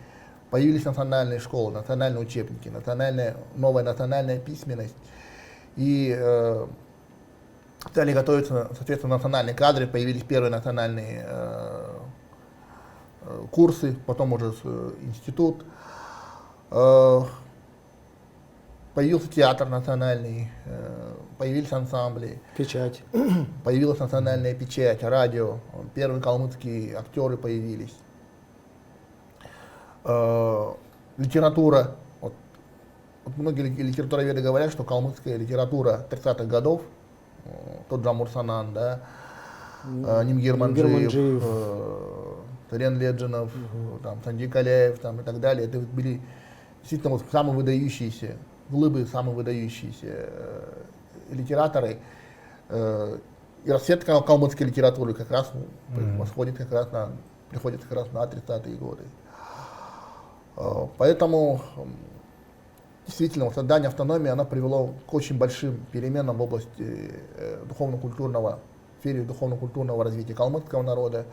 Появились национальные школы, национальные учебники, новая национальная письменность. И стали готовиться, соответственно, национальные кадры, появились первые национальные курсы, потом уже институт. Появился театр национальный, появились ансамбли, Печать. появилась национальная печать, радио, первые калмыцкие актеры появились. Литература. Вот многие литературоведы говорят, что калмыцкая литература 30-х годов, тот же Амур Санан, да, Нимгир Манджиев, Тарен Леджинов, там, Санджи Каляев там, и так далее, это были действительно вот самые выдающиеся глыбы, самые выдающиеся литераторы. И расцветка калмыцкой литературы как раз приходит как раз на 30-е годы. Поэтому действительно вот создание автономии оно привело к очень большим переменам в области духовно-культурного, в сфере духовно-культурного развития калмыцкого народа.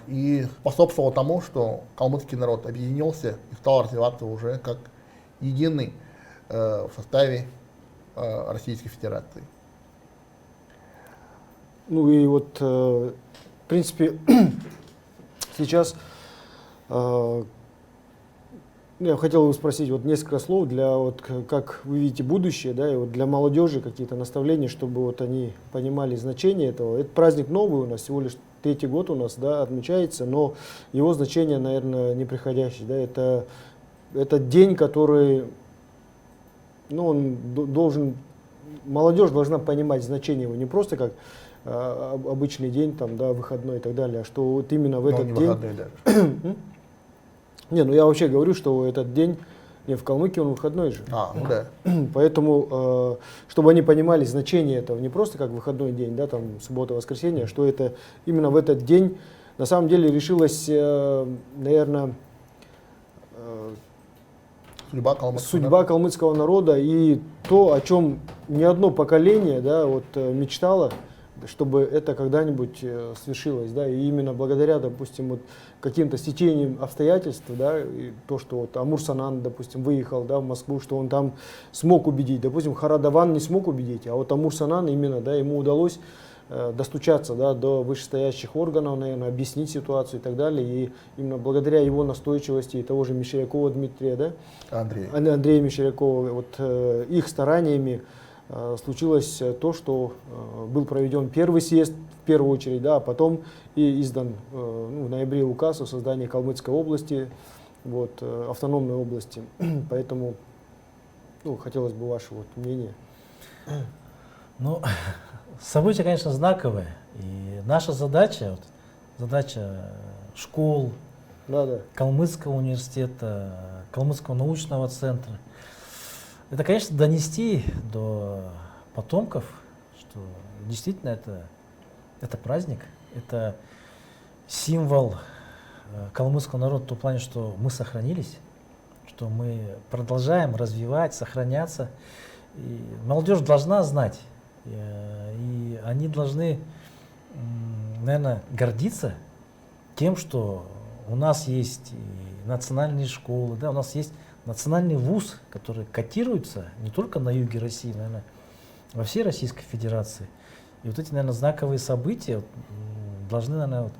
И способствовало тому, что калмыцкий народ объединился и стал развиваться уже как единый в составе Российской Федерации. Ну и вот, в принципе, сейчас я хотел бы спросить вот несколько слов для вот как вы видите будущее, да, и вот для молодежи какие-то наставления, чтобы вот они понимали значение этого. Это праздник новый у нас, всего лишь 3-й год у нас, да, отмечается, но его значение, наверное, неприходящее, да, это день, который, ну, он должен, молодежь должна понимать значение его не просто как обычный день, там, да, выходной и так далее, а что вот именно в этот не день. выходной даже. Не, ну я вообще говорю, что этот день, не, в Калмыкии он выходной же. Ну да. Поэтому, чтобы они понимали значение этого, не просто как выходной день, да, там, суббота, воскресенье, а что это именно в этот день, на самом деле, решилась, наверное, судьба калмыцкого народа и то, о чем ни одно поколение, да, вот, мечтало, чтобы это когда-нибудь свершилось, да, и именно благодаря, допустим, вот каким-то стечениям обстоятельств, да, и то, что вот Амур Санан, допустим, выехал, да, в Москву, что он там смог убедить, допустим, Харадаван не смог убедить, а вот Амур Санан именно, да, ему удалось достучаться, да, до вышестоящих органов, наверное, объяснить ситуацию и так далее, и именно благодаря его настойчивости и того же Мещерякова Дмитрия, да, Андрея Мещерякова, вот их стараниями случилось то, что был проведен первый съезд в первую очередь, да, а потом и издан в ноябре указ о создании Калмыцкой области, вот, автономной области. Поэтому хотелось бы ваше вот мнение. Ну, событие, конечно, знаковое. И наша задача, вот, задача школ, Калмыцкого университета, Калмыцкого научного центра, это, конечно, донести до потомков, что действительно это праздник, это символ калмыцкого народа в том плане, что мы сохранились, что мы продолжаем развивать, сохраняться. И молодежь должна знать, и они должны, наверное, гордиться тем, что у нас есть и национальные школы, да, у нас есть национальный вуз, который котируется не только на юге России, наверное, во всей Российской Федерации. И вот эти, наверное, знаковые события должны, наверное, вот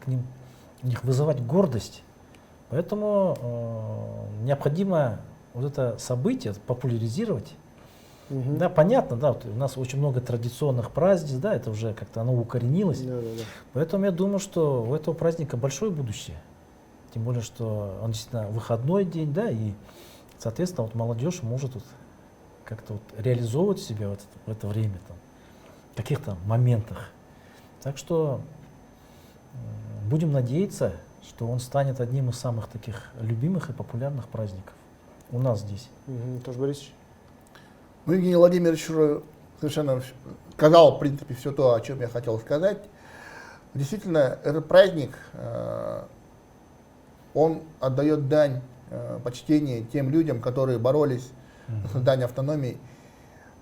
у них вызывать гордость. Поэтому необходимо вот это событие популяризировать. Да, понятно, да, вот у нас очень много традиционных праздников, да, это уже как-то оно укоренилось. Поэтому я думаю, что у этого праздника большое будущее. Тем более, что он действительно выходной день, да, и соответственно, вот молодежь может вот как-то вот реализовывать себя в это время, там, в каких-то моментах. Так что будем надеяться, что он станет одним из самых таких любимых и популярных праздников у нас здесь. Тоже Борисович? Ну, Евгений Владимирович уже совершенно сказал, в принципе, все то, о чем я хотел сказать. Действительно, этот праздник, он отдает дань почтения тем людям, которые боролись за создание автономии.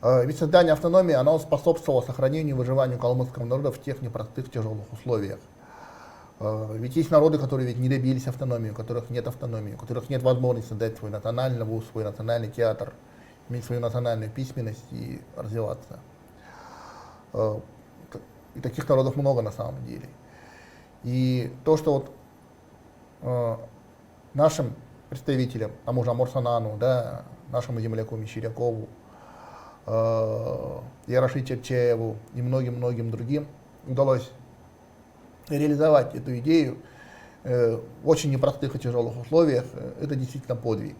Ведь создание автономии, оно способствовало сохранению и выживанию калмыцкого народа в тех непростых, тяжелых условиях. Ведь есть народы, которые ведь не добились автономии, у которых нет автономии, у которых нет возможности создать свой национальный вуз, свой национальный театр, иметь свою национальную письменность и развиваться. И таких народов много на самом деле. И то, что вот нашим представителям, тому же Амурсанану, да, нашему земляку Мещерякову, Яроши Черчееву и многим-многим другим удалось реализовать эту идею в очень непростых и тяжелых условиях. Это действительно подвиг.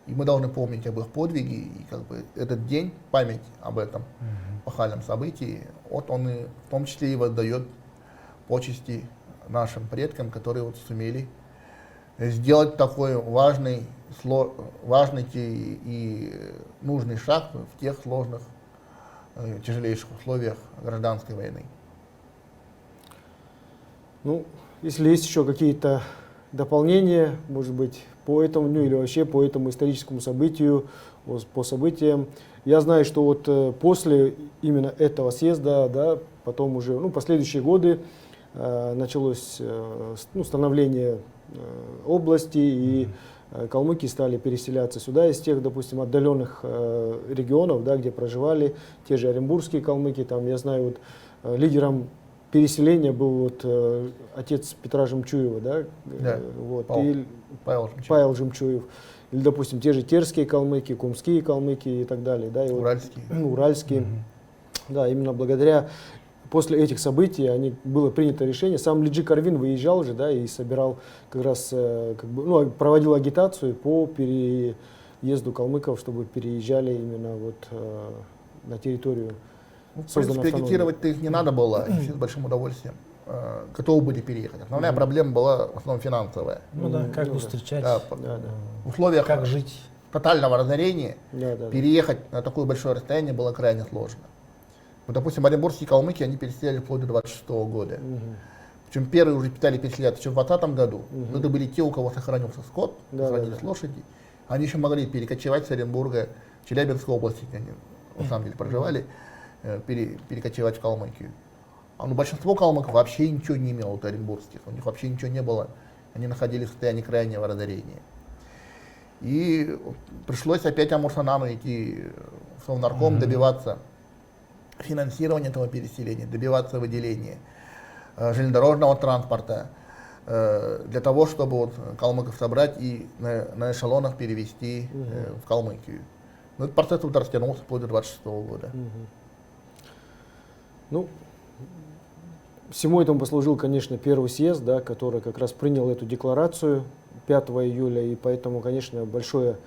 И мы должны помнить об их подвиге, и как бы этот день, память об этом эпохальном событии, вот он и в том числе и воздает почести нашим предкам, которые вот сумели сделать такой важный и нужный шаг в тех сложных, тяжелейших условиях гражданской войны. Ну, если есть еще какие-то дополнения, может быть, по этому дню или вообще по этому историческому событию, по событиям. Я знаю, что вот после именно этого съезда, да, потом уже, ну, последующие годы началось становление области, и калмыки стали переселяться сюда из тех, допустим, отдаленных регионов, да, где проживали те же оренбургские калмыки. Там, я знаю, вот, лидером переселения был вот, отец Петра Жемчуева, да, вот, Павел Жемчуев. Или, допустим, те же терские калмыки, кумские калмыки и так далее. Да, и уральские. Вот, уральские. Да, именно благодаря после этих событий было принято решение. Сам Лиджи Карвин выезжал же, да, и собирал как раз, проводил агитацию по переезду калмыков, чтобы переезжали именно вот на территорию. В принципе, агитировать-то их не надо было, и все с большим удовольствием готовы были переехать. Основная проблема была в основном финансовая. Ну да, как бы встречать, в условиях как жить. Тотального разорения переехать на такое большое расстояние было крайне сложно. Вот, допустим, оренбургские калмыки, они переселяли вплоть до 26 года. Причем первые уже стали переселяться еще в 2020 году. Но это были те, у кого сохранился скот, сохранились лошади. Они еще могли перекочевать с Оренбурга в Челябинской области, где они на самом деле проживали, перекочевать в Калмыкию. Но большинство калмыков вообще ничего не имело, вот оренбургских, у них вообще ничего не было. Они находились в состоянии крайнего разорения. И пришлось опять Амурсанану идти в Совнарком, добиваться финансирования этого переселения, добиваться выделения железнодорожного транспорта, для того, чтобы вот калмыков собрать и на эшелонах перевезти в Калмыкию. Но этот процесс вот растянулся вплоть до 26 года. Ну, всему этому послужил, конечно, первый съезд, да, который как раз принял эту декларацию 5 июля, и поэтому, конечно, большая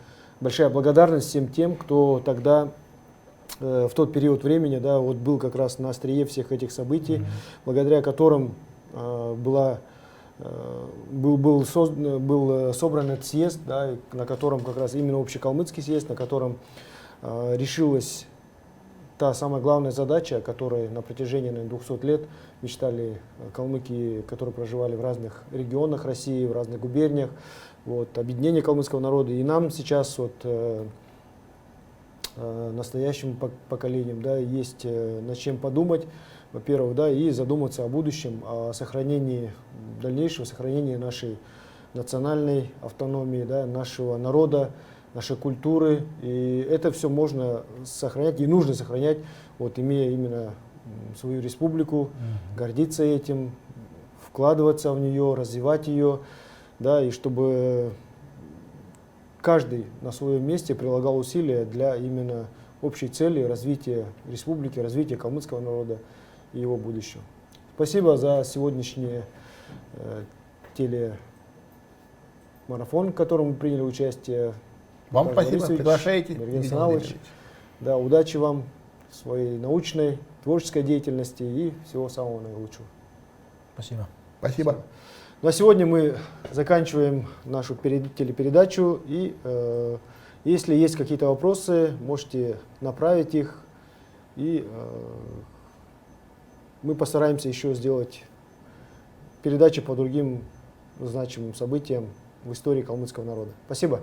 благодарность всем тем, кто тогда в тот период времени, да, вот был как раз на острие всех этих событий, благодаря которым был собран этот съезд, да, на котором как раз именно общекалмыцкий съезд, на котором решилась та самая главная задача, о которой на протяжении 200 лет мечтали калмыки, которые проживали в разных регионах России, в разных губерниях, вот, объединение калмыцкого народа. И нам сейчас, вот, настоящим поколением, да, есть над чем подумать, во-первых, да, и задуматься о будущем, о сохранении, дальнейшего сохранении нашей национальной автономии, да, нашего народа, нашей культуры. И это все можно сохранять и нужно сохранять, вот, имея именно свою республику, гордиться этим, вкладываться в нее, развивать ее, да, и чтобы каждый на своем месте прилагал усилия для именно общей цели развития республики, развития калмыцкого народа и его будущего. Спасибо за сегодняшний телемарафон, в котором мы приняли участие. Вам спасибо, приглашайте. Да, удачи вам в своей научной, творческой деятельности и всего самого наилучшего. Спасибо. Спасибо. Ну а сегодня мы заканчиваем нашу телепередачу, и если есть какие-то вопросы, можете направить их, и мы постараемся еще сделать передачи по другим значимым событиям в истории калмыцкого народа. Спасибо.